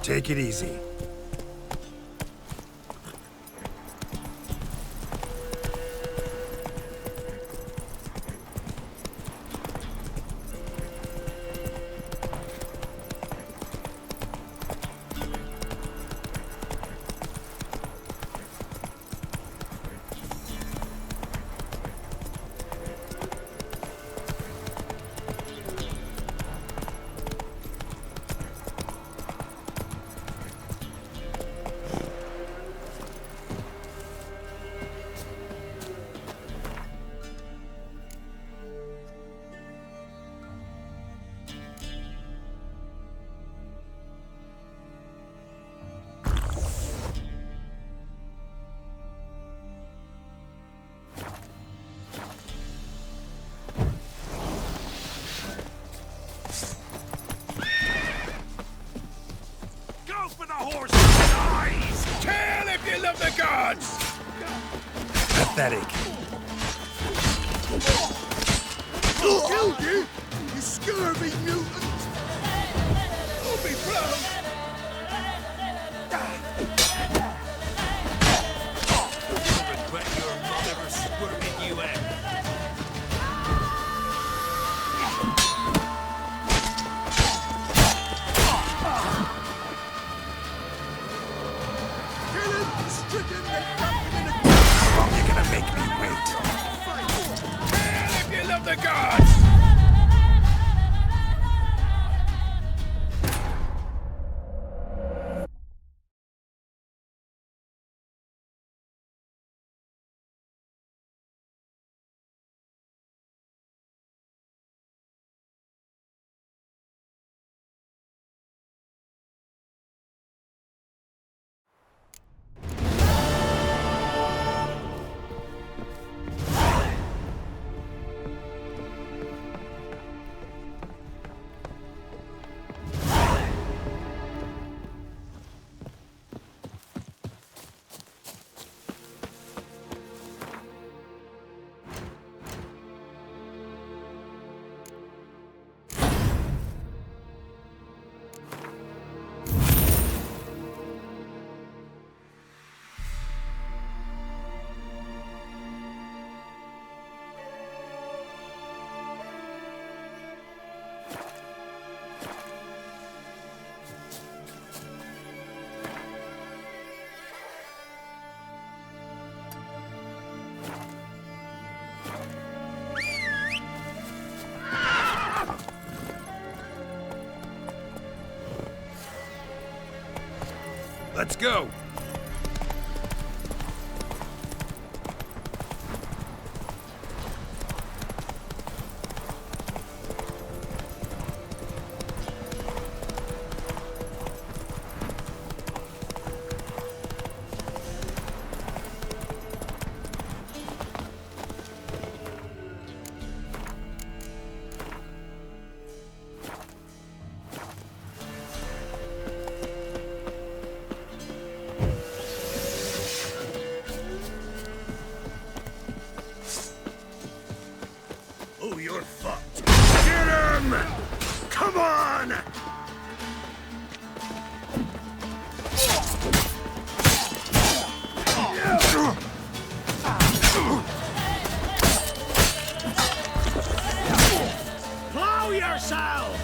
Take it easy. Pathetic. Killed you? You scurvy mutant! I'll be proud! You'll regret your mom ever squirming you out. Kill him! Stricken and wrapped in a... How long you gonna make me wait? Kill if you love the gods! Let's go! Oh, you're fucked. Get him! Come on! Plow yourself!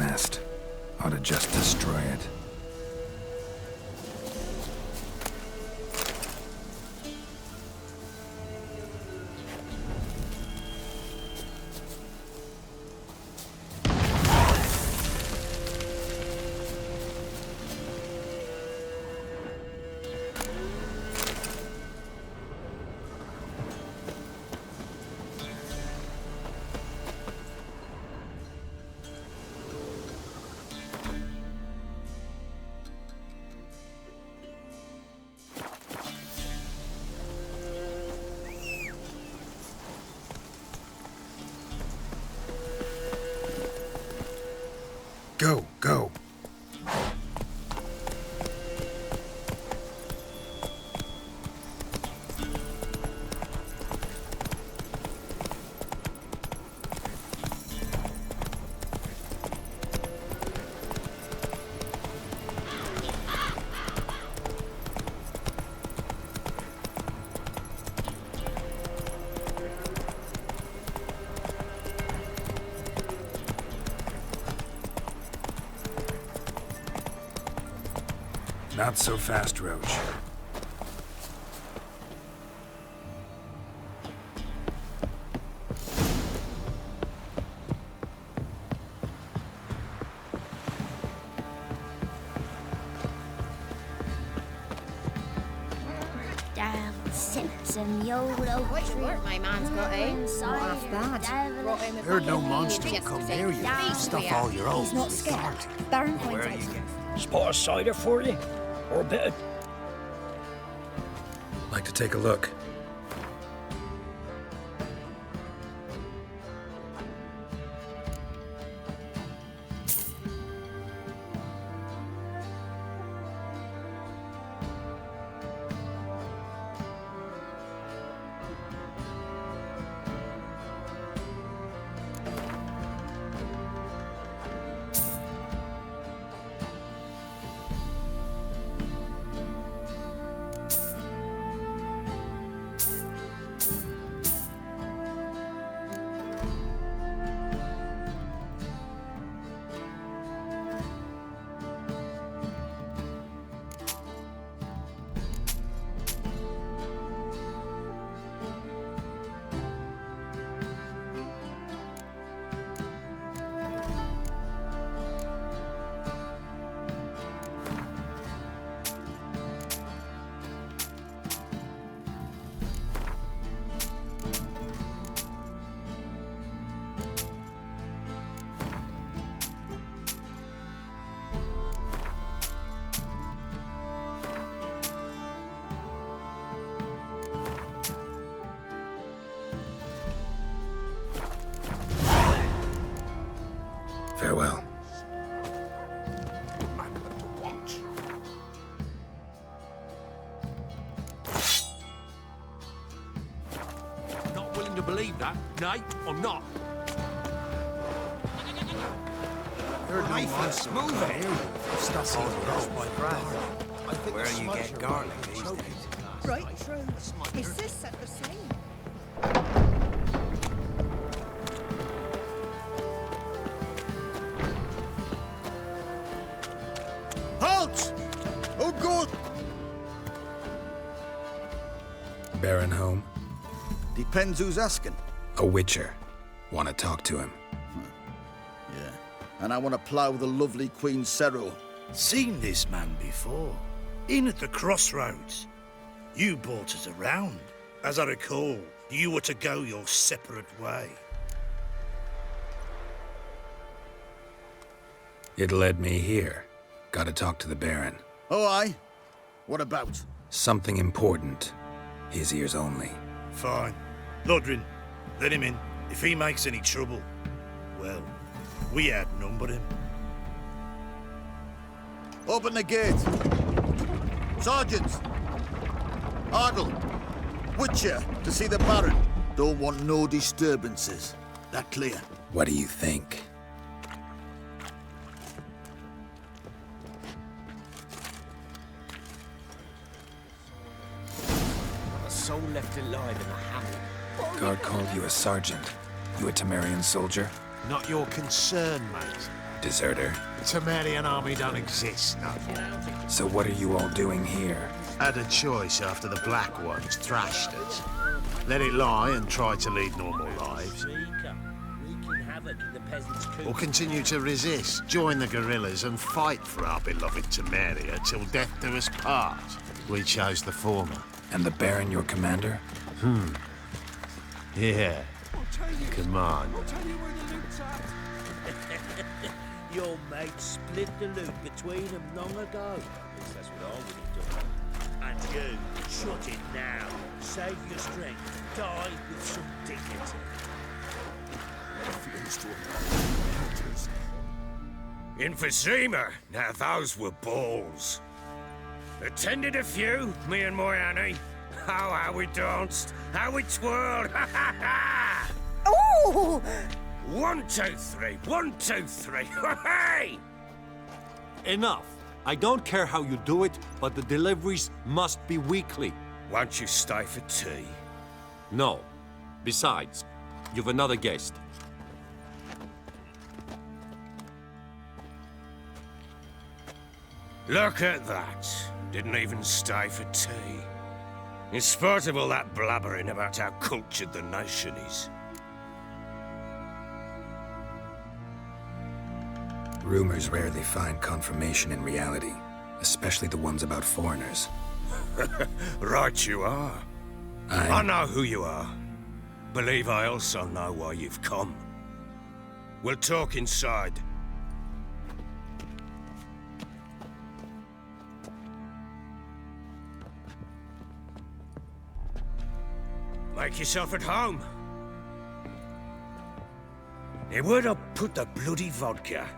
nest. Ought to just destroy it. Go, go. Not so fast, Roach. Damn Simpson, YOLO. What work my man's got, eh? Not half bad. Heard no monster will come near you. Stuff all your own. He's not scared. Baron points out. Spot a cider for you? Or a bit of... Like to take a look. Farewell. Not willing to believe that, Nate, I'm not. You're no monster. Move it. Stuff all around my brother. Where you get garlic these days? Right true. His sis said the same. Halt! Oh, good! Baron home? Depends who's asking. A witcher. Want to talk to him. Yeah. And I want to plough the lovely Queen Cerro. Seen this man before. In at the Crossroads. You brought us around. As I recall, you were to go your separate way. It led me here. Gotta talk to the Baron. Oh, aye? What about? Something important. His ears only. Fine. Lodrin, let him in. If he makes any trouble, well, we outnumber him. Open the gate. Sergeants! Ardle! Witcher, to see the Baron. Don't want no disturbances. That clear? What do you think? A soul left alive in a hamlet. Guard called you a sergeant. You a Temerian soldier? Not your concern, mate. deserter. The Temerian army don't exist, no. So what are you all doing here? Had a choice after the Black Ones thrashed us. Let it lie and try to lead normal lives. Or continue to resist, join the guerrillas and fight for our beloved Temeria till death do us part. We chose the former. And the Baron your commander? Yeah. Command. Your mate split the loot between them long ago. At least that's what I would have done. And you, shut it now. Save your strength. Die with some dignity. Emphysema. Now those were balls. Attended a few, me and my Annie. Oh, how we danced, how we twirled. Ha ha ha! Ooh! 1, 2, 3. 1, 2, 3. Hey! Enough. I don't care how you do it, but the deliveries must be weekly. Won't you stay for tea? No. Besides, you've another guest. Look at that. Didn't even stay for tea. In spite of all that blabbering about how cultured the nation is. Rumors rarely find confirmation in reality, especially the ones about foreigners. Right you are. I know who you are. Believe I also know why you've come. We'll talk inside. Make yourself at home. Now, where'd I put the bloody vodka?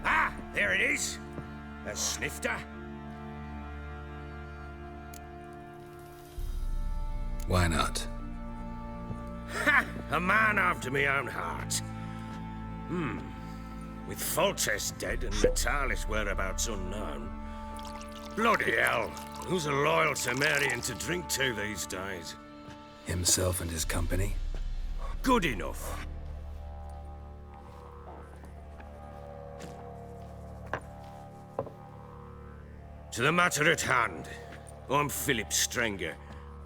Ah, there it is. A snifter. Why not? Ha! A man after my own heart. With Foltest dead and Natalis whereabouts unknown. Bloody hell. Who's a loyal Temerian to drink to these days? Himself and his company? Good enough. To the matter at hand. I'm Philip Strenger.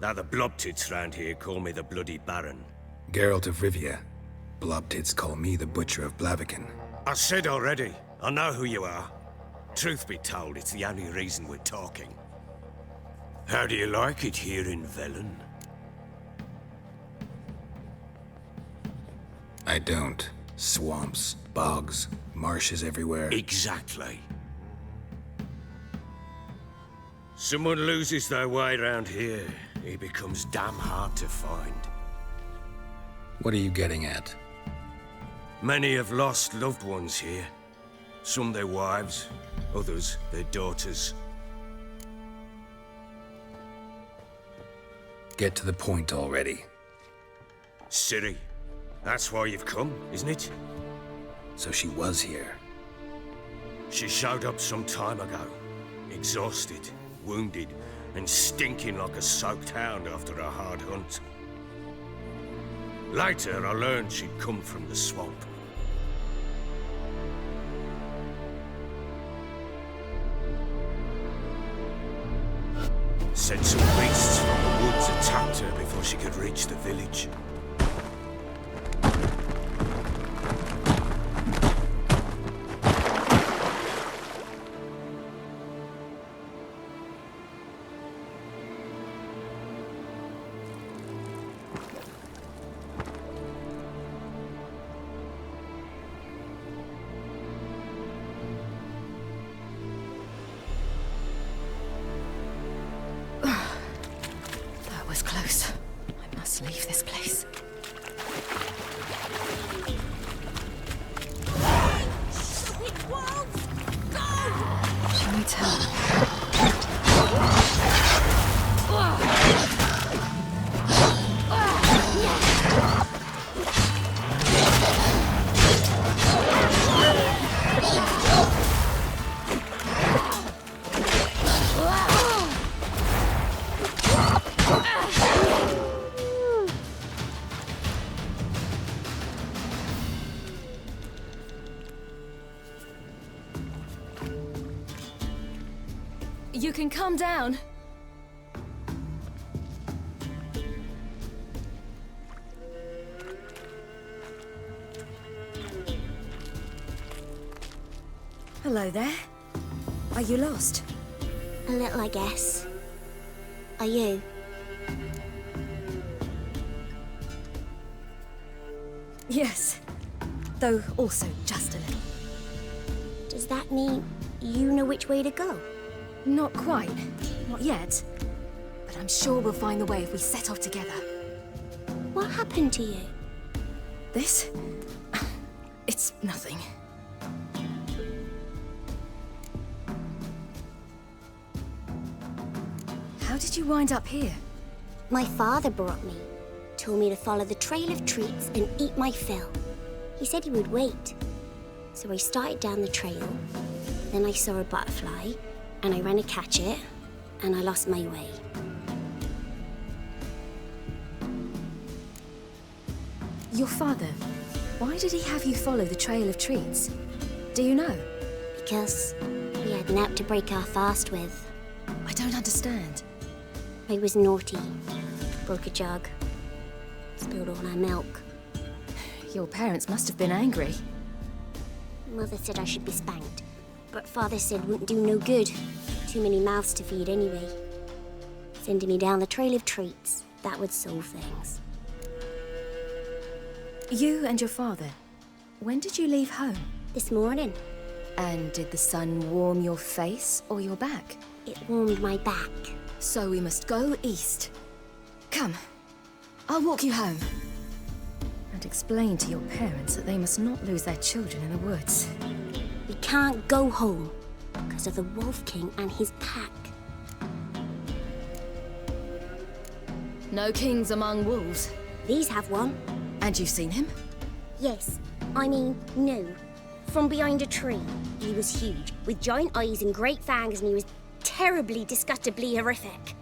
Now the blobtits round here call me the Bloody Baron. Geralt of Rivia. Blobtits call me the Butcher of Blaviken. I said already, I know who you are. Truth be told, it's the only reason we're talking. How do you like it here in Velen? I don't. Swamps, bogs, marshes everywhere. Exactly. Someone loses their way around here, he becomes damn hard to find. What are you getting at? Many have lost loved ones here. Some their wives, others their daughters. Get to the point already. CIRI. That's why you've come, isn't it? So she was here. She showed up some time ago. Exhausted, wounded, and stinking like a soaked hound after a hard hunt. Later, I learned she'd come from the swamp. Said some beasts from the woods attacked her before she could reach the village. Close. I must leave this place. She needs help. You can come down. Hello there. Are you lost? A little, I guess. Are you? Yes. Though also just a little. Does that mean you know which way to go? Not quite. Not yet. But I'm sure we'll find the way if we set off together. What happened to you? This? It's nothing. How did you wind up here? My father brought me. Told me to follow the trail of treats and eat my fill. He said he would wait. So I started down the trail. Then I saw a butterfly, and I ran to catch it, and I lost my way. Your father, why did he have you follow the trail of treats? Do you know? Because we had an app to break our fast with. I don't understand. I was naughty. Broke a jug. Spilled all our milk. Your parents must have been angry. Mother said I should be spanked, but Father said wouldn't do no good. Too many mouths to feed anyway. Sending me down the trail of treats, that would solve things. You and your father, when did you leave home? This morning. And did the sun warm your face or your back? It warmed my back. So we must go east. Come, I'll walk you home. And explain to your parents that they must not lose their children in the woods. We can't go home because of the Wolf King and his pack. No kings among wolves. These have one. And you've seen him? Yes. I mean, no. From behind a tree. He was huge, with giant eyes and great fangs, and he was terribly, disgustingly horrific.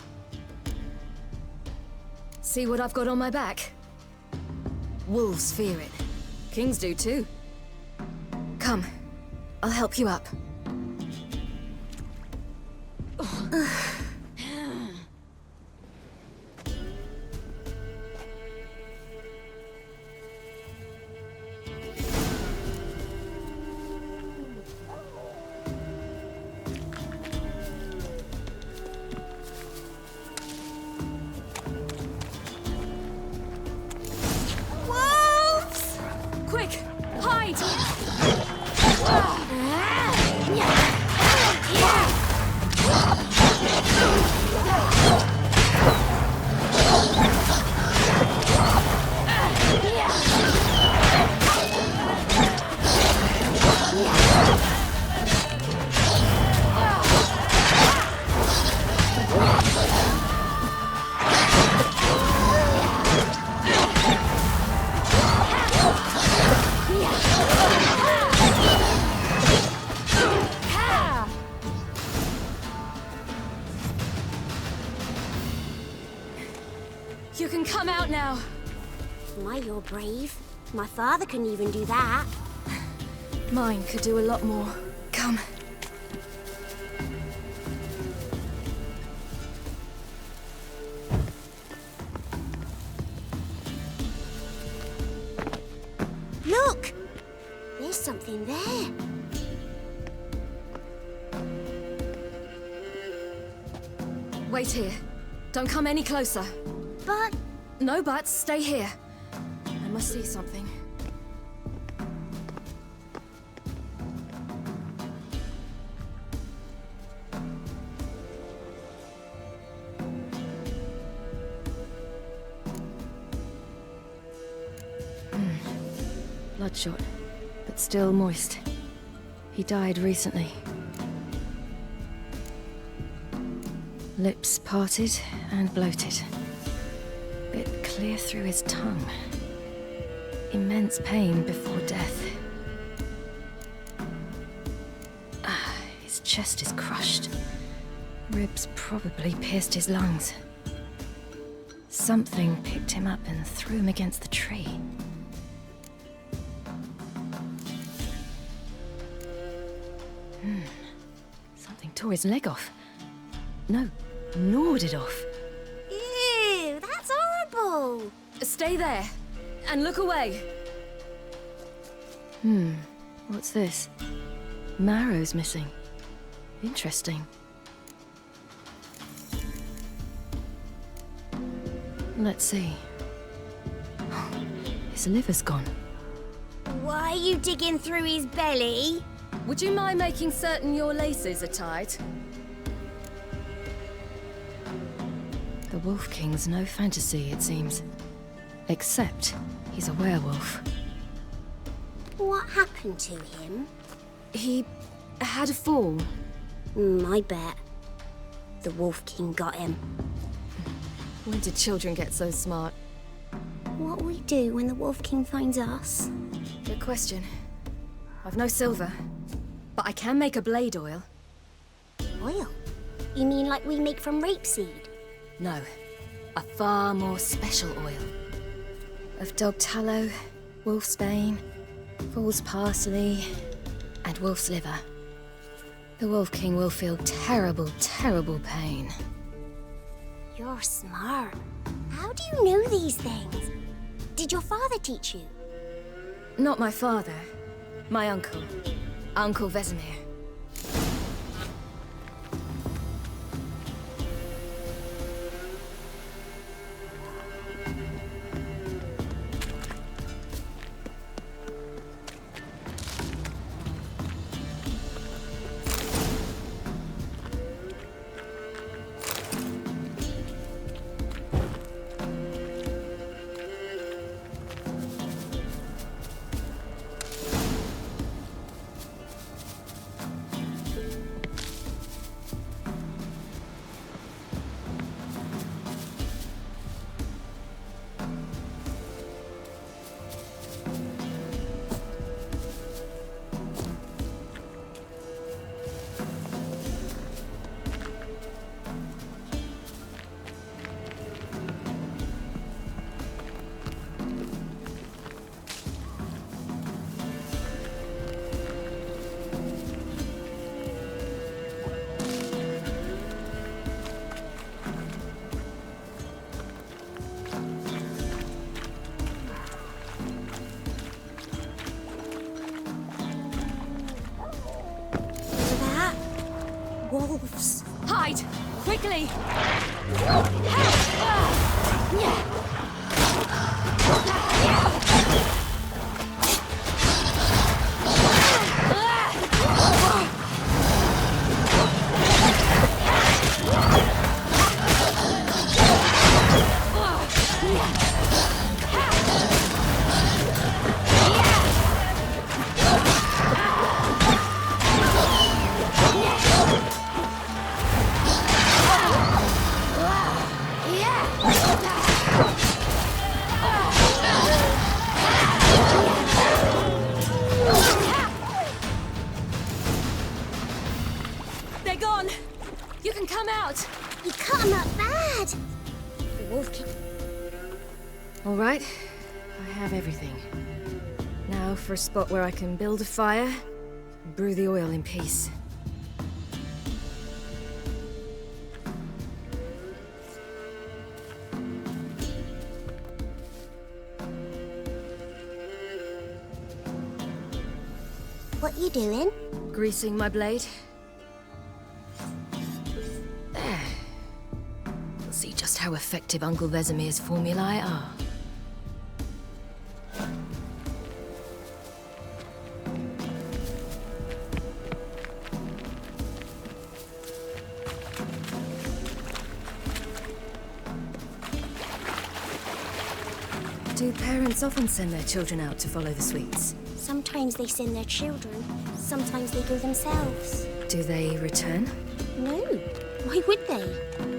See what I've got on my back? Wolves fear it. Kings do too. Come, I'll help you up. Quick, hide! You can come out now. My, you're brave. My father couldn't even do that. Mine could do a lot more. Come. Look! There's something there. Wait here. Don't come any closer. But... No buts. Stay here. I must see something. Bloodshot, but still moist. He died recently. Lips parted and bloated. Bit clear through his tongue. Immense pain before death. His chest is crushed. Ribs probably pierced his lungs. Something picked him up and threw him against the tree. Something tore his leg off. No, gnawed it off. Ew, that's horrible. Stay there, and look away. What's this? Marrow's missing. Interesting. Let's see. His liver's gone. Why are you digging through his belly? Would you mind making certain your laces are tied? The Wolf King's no fantasy, it seems. Except he's a werewolf. What happened to him? He had a fall. I bet. The Wolf King got him. When did children get so smart? What will we do when the Wolf King finds us? Good question. I've no silver, but I can make a blade oil. Oil? You mean like we make from rapeseed? No, a far more special oil. Of dog tallow, wolf's bane, fool's parsley, and wolf's liver. The Wolf King will feel terrible, terrible pain. You're smart. How do you know these things? Did your father teach you? Not my father. My uncle. Uncle Vesemir. Wolves. Hide! Quickly! They're gone! You can come out! You cut him up bad! The Wolf King. All right, I have everything. Now for a spot where I can build a fire and brew the oil in peace. What you doing? Greasing my blade. There. We'll see just how effective Uncle Vesemir's formulae are. Do parents often send their children out to follow the sweets? Sometimes they send their children, sometimes they go themselves. Do they return? No. Why would they?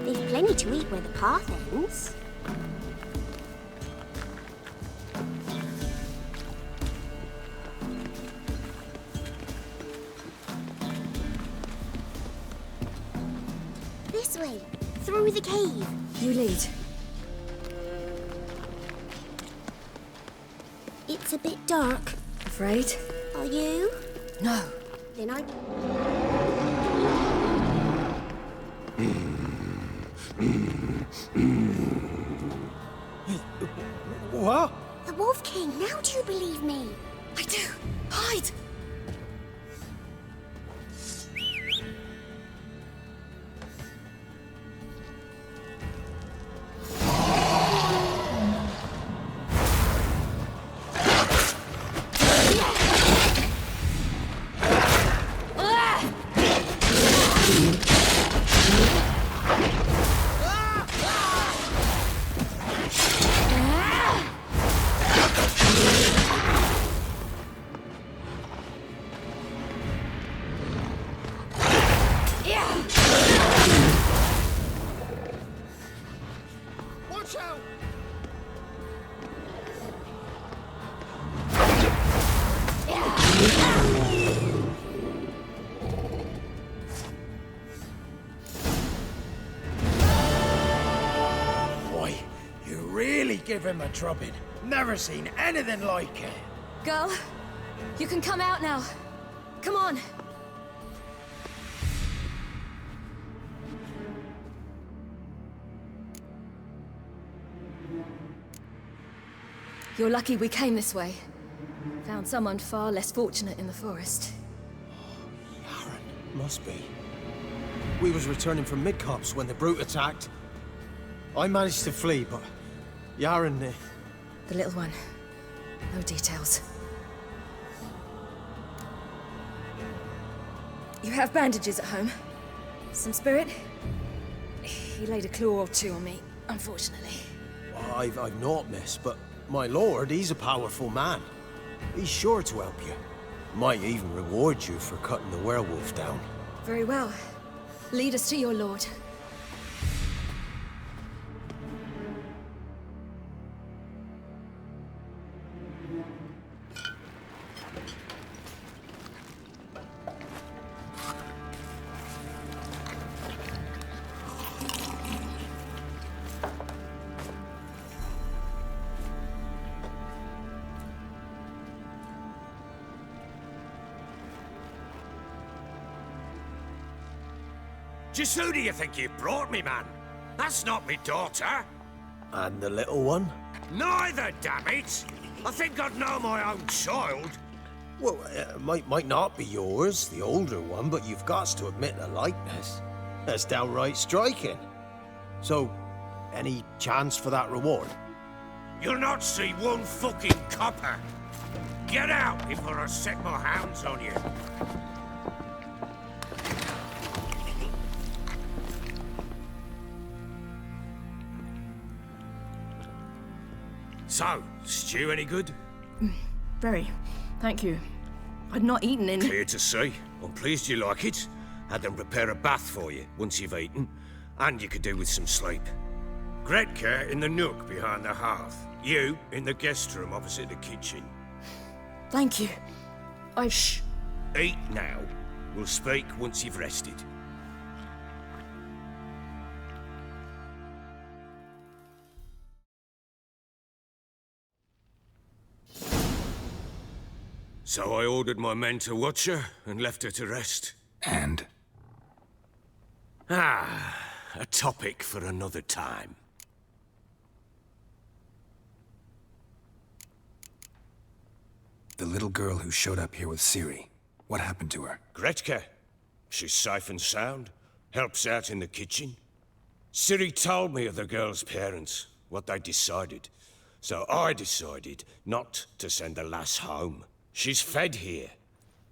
They've plenty to eat where the path ends. This way, through the cave. You lead. It's a bit dark. Afraid? Are you? No. Then I... What? The Wolf King, now do you believe me? I do. Hide! Watch out! Boy, you really give him a drubbing. Never seen anything like it. Girl, you can come out now. Come on. You're lucky we came this way. Found someone far less fortunate in the forest. Must be. We was returning from mid-cops when the brute attacked. I managed to flee, but Yaren... The little one. No details. You have bandages at home? Some spirit? He laid a claw or two on me, unfortunately. I've not, miss, but my lord, he's a powerful man. He's sure to help you. Might even reward you for cutting the werewolf down. Very well. Lead us to your lord. Just who do you think you brought me, man? That's not me daughter. And the little one? Neither, damn it! I think I'd know my own child. Well, might not be yours, the older one, but you've got to admit the likeness. That's downright striking. So, any chance for that reward? You'll not see one fucking copper. Get out before I set my hounds on you. So, stew any good? Very. Thank you. I'd not eaten in... Clear to see. I'm pleased you like it. Had them prepare a bath for you once you've eaten, and you could do with some sleep. Gretka in the nook behind the hearth. You in the guest room opposite the kitchen. Thank you. Shh. Eat now. We'll speak once you've rested. So I ordered my men to watch her and left her to rest. And? A topic for another time. The little girl who showed up here with CIRI, what happened to her? Gretka. She's safe and sound. Helps out in the kitchen. CIRI told me of the girl's parents, what they decided. So I decided not to send the lass home. She's fed here.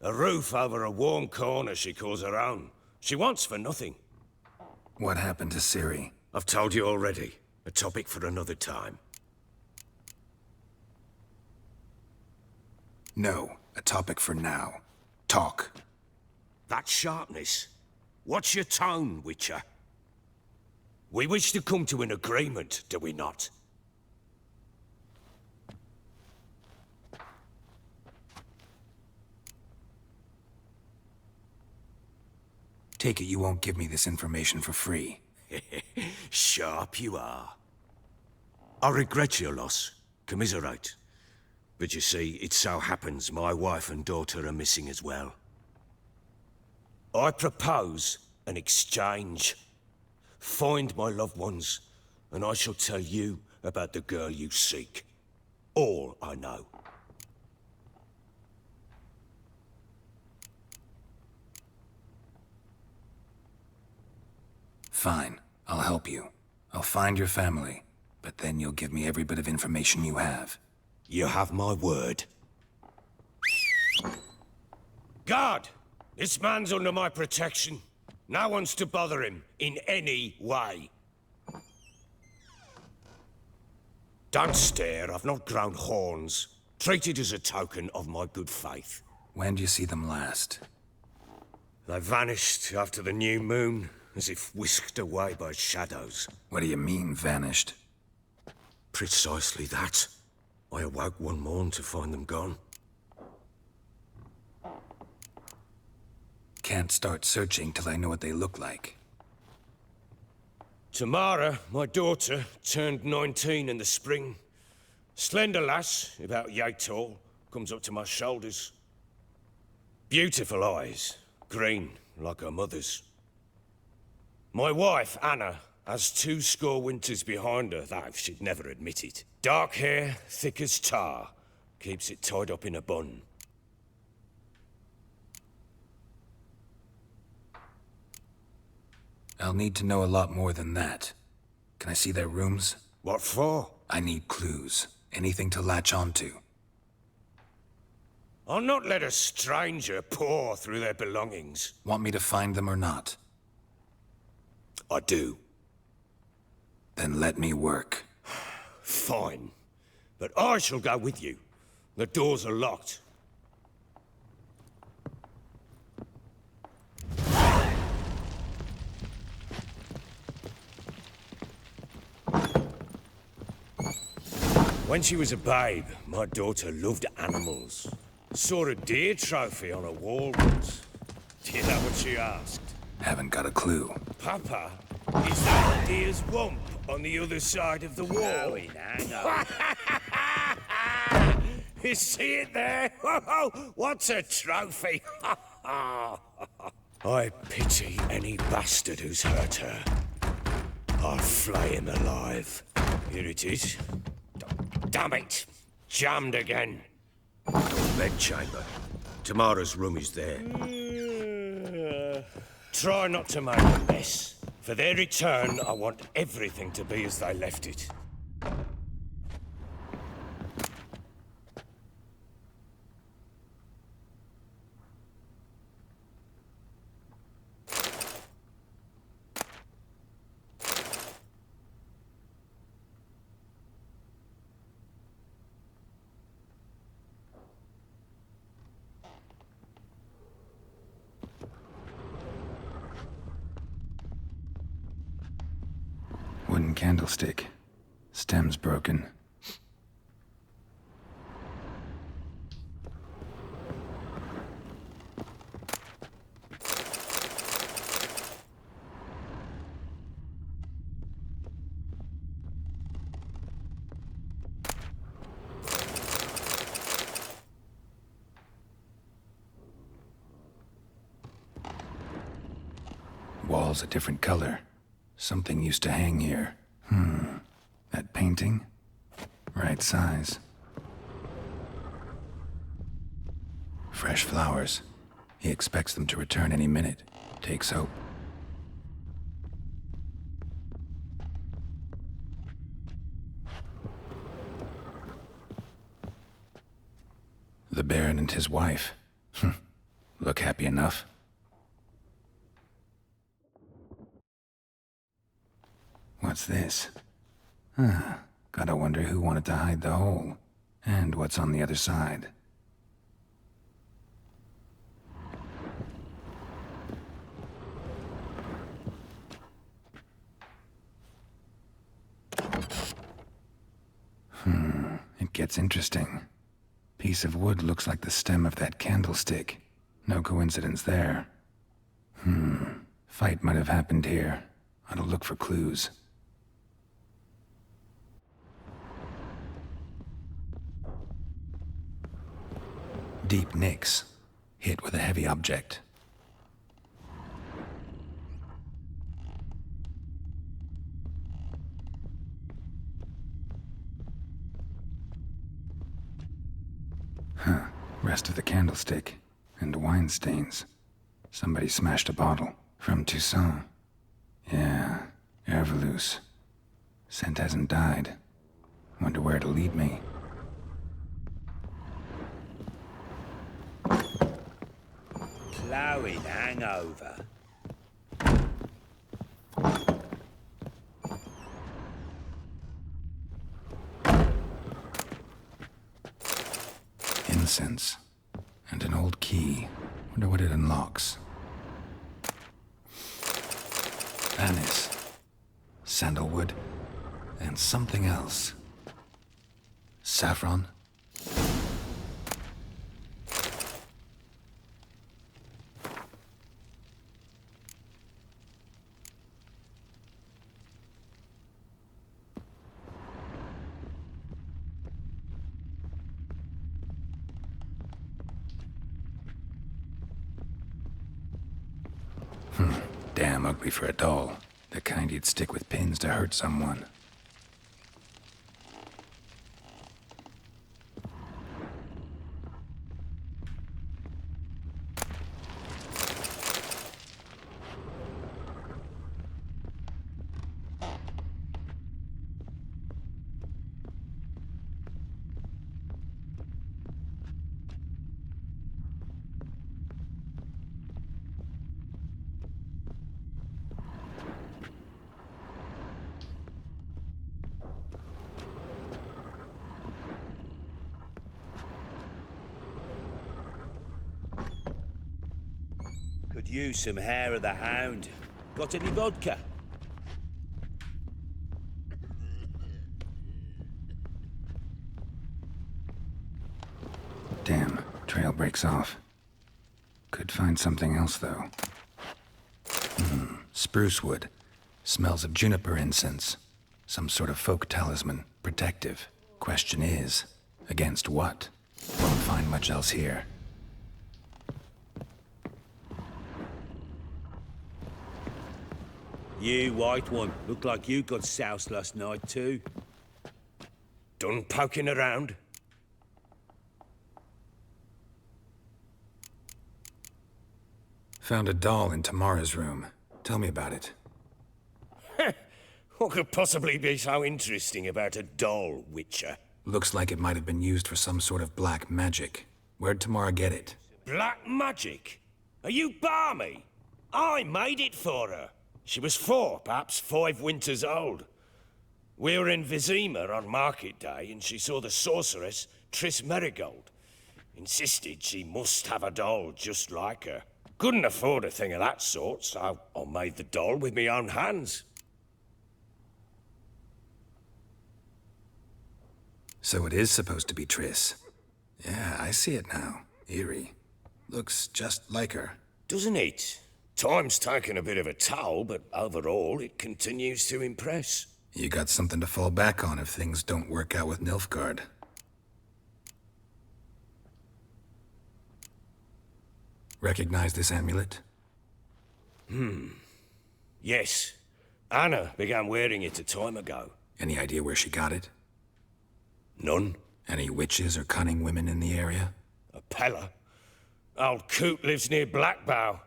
A roof over a warm corner she calls her own. She wants for nothing. What happened to CIRI? I've told you already. A topic for another time. No, a topic for now. Talk. That sharpness. What's your tone, Witcher? We wish to come to an agreement, do we not? Take it you won't give me this information for free. Sharp you are. I regret your loss. Commiserate. But you see, it so happens my wife and daughter are missing as well. I propose an exchange. find my loved ones, and I shall tell you about the girl you seek. All I know. Fine. I'll help you. I'll find your family, but then you'll give me every bit of information you have. You have my word. Guard! This man's under my protection. No one's to bother him in any way. Don't stare, I've not grown horns. Treat it as a token of my good faith. When did you see them last? They vanished after the new moon, as if whisked away by shadows. What do you mean, vanished? Precisely that. I awoke one morn to find them gone. Can't start searching till I know what they look like. Tamara, my daughter, turned 19 in the spring. Slender lass, about yay tall, comes up to my shoulders. Beautiful eyes, green like her mother's. My wife, Anna, has 20 winters behind her, though she'd never admit it. Dark hair, thick as tar, keeps it tied up in a bun. I'll need to know a lot more than that. Can I see their rooms? What for? I need clues. Anything to latch onto. I'll not let a stranger pore through their belongings. Want me to find them or not? I do. Then let me work. Fine. But I shall go with you. The doors are locked. When she was a babe, my daughter loved animals. Saw a deer trophy on a wall once. Do you know what she asked? Haven't got a clue. Papa, is that a deer's wump on the other side of the wall? Hang on. You see it there? What's a trophy? I pity any bastard who's hurt her. I'll flay him alive. Here it is. Damn it! Jammed again. Bedchamber. Tamara's room is there. Try not to make a mess. For their return, I want everything to be as they left it. Wooden candlestick. Stem's broken. Wall's a different color. Something used to hang here. That painting? Right size. Fresh flowers. He expects them to return any minute. Takes hope. The Baron and his wife. Look happy enough. What's this? Gotta wonder who wanted to hide the hole. And what's on the other side. It gets interesting. Piece of wood looks like the stem of that candlestick. No coincidence there. Fight might have happened here. I'll look for clues. Deep nicks. Hit with a heavy object. Rest of the candlestick, and wine stains. Somebody smashed a bottle. From Toussaint. Yeah, Herveloos. Scent hasn't died. Wonder where it'll lead me. Ploughing hangover. Incense. And an old key. Wonder what it unlocks. Anise. Sandalwood. And something else. Saffron. Damn ugly for a doll. The kind you'd stick with pins to hurt someone. Could use some hair of the hound. Got any vodka? Damn, trail breaks off. Could find something else, though. Spruce wood. Smells of juniper incense. Some sort of folk talisman. Protective. Question is, against what? Won't find much else here. You, white one. Look like you got soused last night, too. Done poking around? Found a doll in Tamara's room. Tell me about it. What could possibly be so interesting about a doll, Witcher? Looks like it might have been used for some sort of black magic. Where'd Tamara get it? Black magic? Are you balmy? I made it for her. She was 4, perhaps 5 winters old. We were in Vizima on market day, and she saw the sorceress, TRISS Marigold. Insisted she must have a doll just like her. Couldn't afford a thing of that sort, so I made the doll with my own hands. So it is supposed to be Triss. Yeah, I see it now. Eerie. Looks just like her. Doesn't it? Time's taken a bit of a toll, but overall, it continues to impress. You got something to fall back on if things don't work out with Nilfgaard. Recognize this amulet? Yes. Anna began wearing it a time ago. Any idea where she got it? None. Any witches or cunning women in the area? A Pella. Old Coot lives near Blackbow.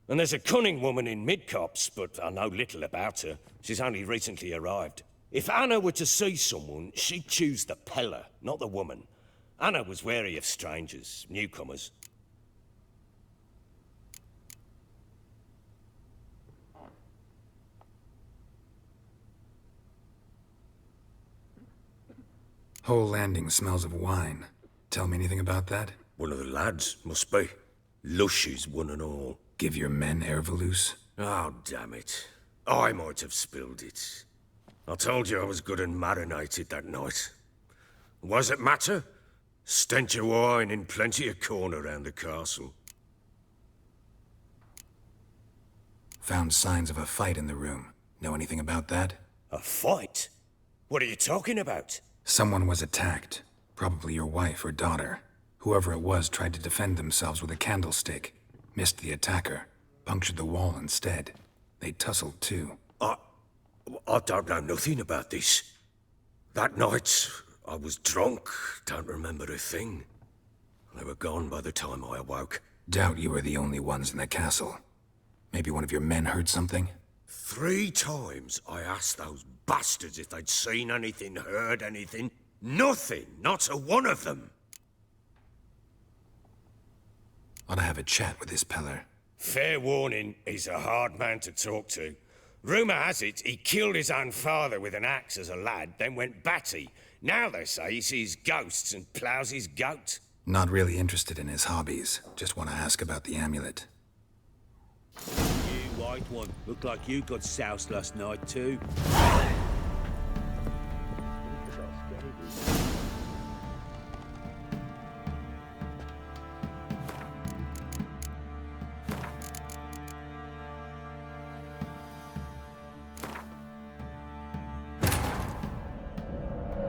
And there's a cunning woman in Midcopse, but I know little about her. She's only recently arrived. If Anna were to see someone, she'd choose the Pella, not the woman. Anna was wary of strangers, newcomers. Whole landing smells of wine. Tell me anything about that? One of the lads, must be. Lushes, one and all. Give your men Herveloos? Oh, damn it. I might have spilled it. I told you I was good and marinated that night. What does it matter? Stench of wine in plenty of corn around the castle. Found signs of a fight in the room. Know anything about that? A fight? What are you talking about? Someone was attacked. Probably your wife or daughter. Whoever it was tried to defend themselves with a candlestick. Missed the attacker. Punctured the wall instead. They tussled too. I don't know nothing about this. That night, I was drunk. Don't remember a thing. They were gone by the time I awoke. Doubt you were the only ones in the castle. Maybe one of your men heard something? 3 times I asked those bastards if they'd seen anything, heard anything. Nothing, not a one of them. Ought to have a chat with this Peller. Fair warning, he's a hard man to talk to. Rumour has it he killed his own father with an axe as a lad, then went batty. Now they say he sees ghosts and ploughs his goat. Not really interested in his hobbies. Just want to ask about the amulet. You white one, looked like you got soused last night too.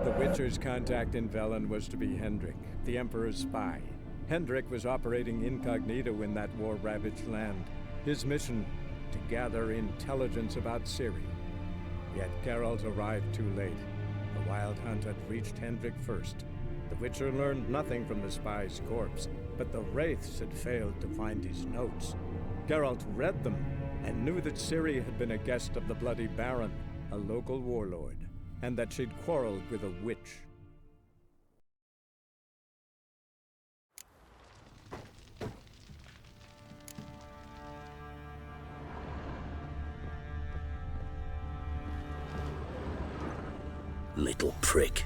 The Witcher's contact in Velen was to be Hendrik, the Emperor's spy. Hendrik was operating incognito in that war-ravaged land. His mission, to gather intelligence about CIRI. Yet Geralt arrived too late. The Wild Hunt had reached Hendrik first. The Witcher learned nothing from the spy's corpse, but the Wraiths had failed to find his notes. Geralt read them and knew that CIRI had been a guest of the Bloody Baron, a local warlord, and that she'd quarreled with a witch. Little prick.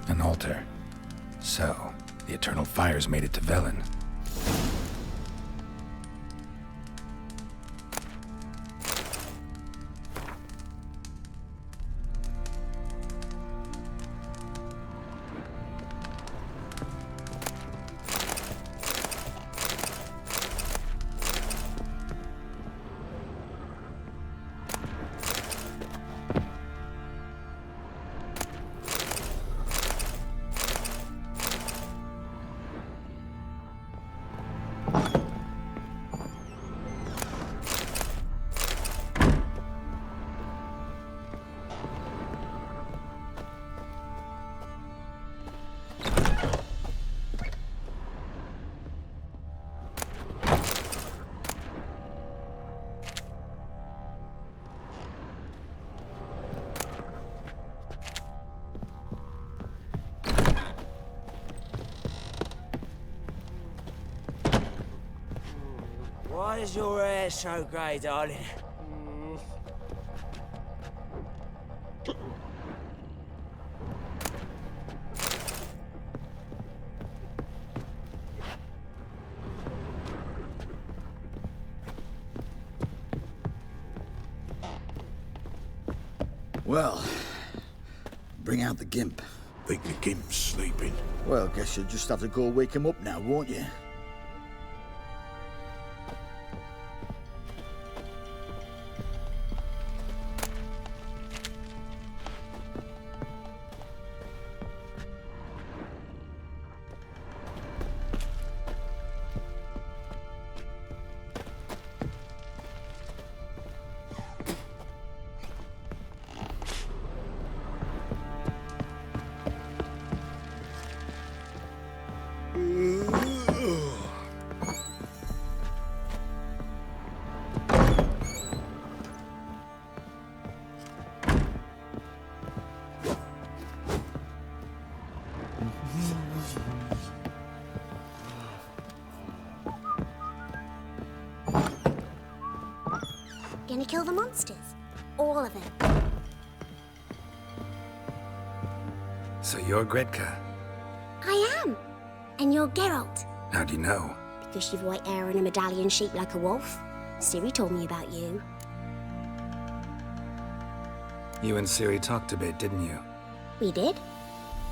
An altar. So, the eternal fires made it to Velen. Why is your hair so grey, darling? Well, bring out the Gimp. Think the Gimp's sleeping? Well, guess you'll just have to go wake him up now, won't you? Gonna kill the monsters? All of them. So you're Gretka. I am. And you're Geralt. How do you know? Because you've white hair and a medallion shaped like a wolf. Ciri told me about you. You and Ciri talked a bit, didn't you? We did?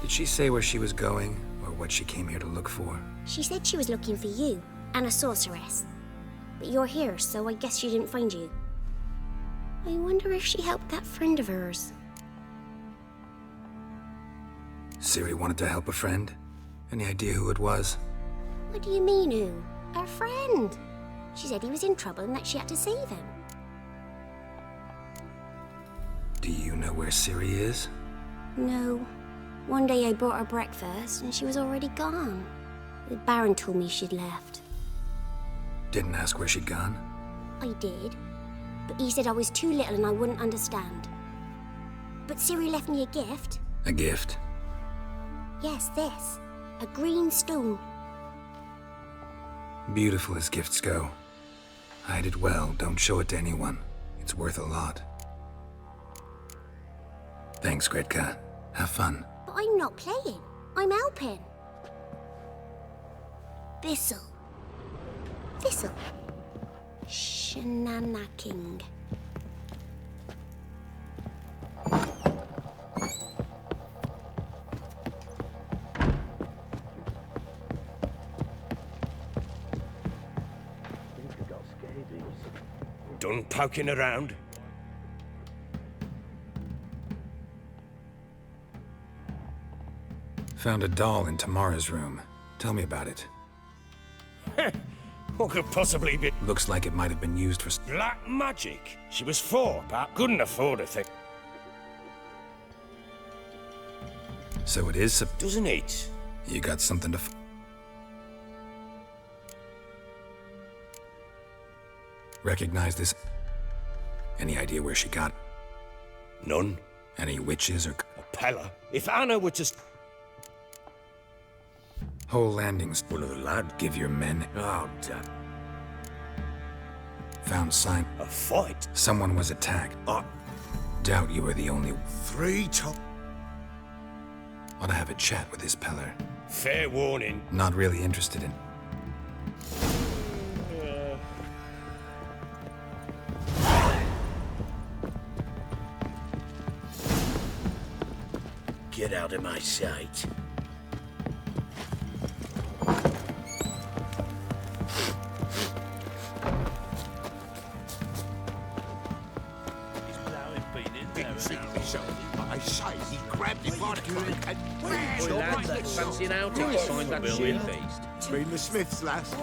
Did she say where she was going, or what she came here to look for? She said she was looking for you, and a sorceress. But you're here, so I guess she didn't find you. I wonder if she helped that friend of hers. Ciri wanted to help a friend? Any idea who it was? What do you mean, who? Our friend. She said he was in trouble and that she had to save him. Do you know where Ciri is? No. One day I brought her breakfast and she was already gone. The Baron told me she'd left. Didn't ask where she'd gone? I did. But he said I was too little and I wouldn't understand. But Ciri left me a gift. A gift? Yes, this. A green stone. Beautiful as gifts go. Hide it well, don't show it to anyone. It's worth a lot. Thanks, Gretka. Have fun. But I'm not playing. I'm helping. Thistle. Thistle. Shenanacking. Done poking around? Found a doll in Tamara's room. Tell me about it. What could possibly be? Looks like it might have been used for... Black magic. She was 4, but couldn't afford a thing. So it is... Doesn't it? You got something to... Recognize this? Any idea where she got it? None. Any witches or... A Pella. If Anna were to... Whole landings. One of the lad. Give your men. Oh, damn. Found sign. A fight? Someone was attacked. Doubt you were the only... 3 times. Ought to have a chat with this Peller. Fair warning. Not really interested in... Get out of my sight. I say he grabbed him by the cloak and Boy, lad, that fancy an outing to find that shit beast. Been the Smiths, lass.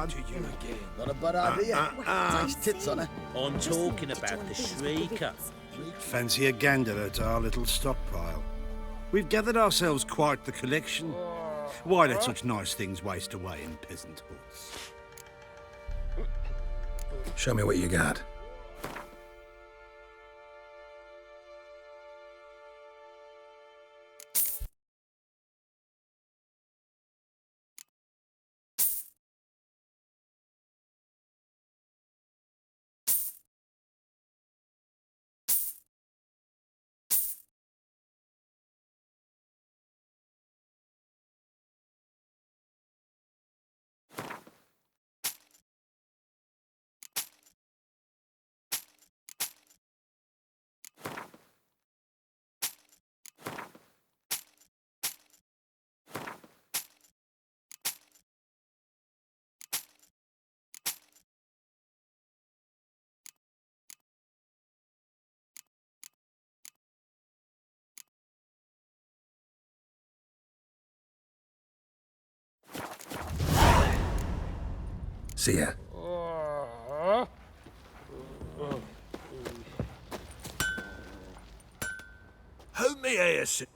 To you again. Not a bad idea. Nice tits on her. I'm talking about the Shrieker. Fancy a gander at our little stockpile. We've gathered ourselves quite the collection. Why let such nice things waste away in peasant huts? Show me what you got. See ya. Help me here, sir.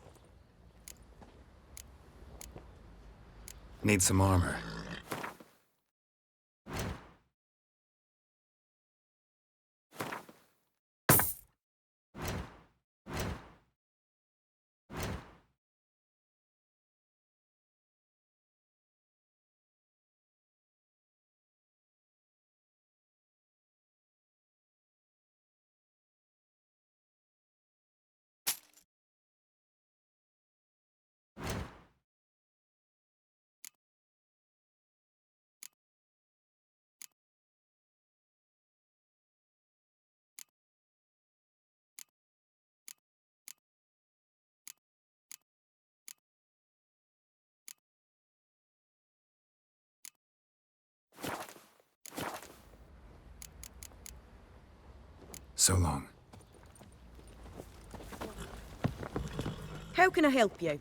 Need some armor. So long. How can I help you?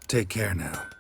Take care now.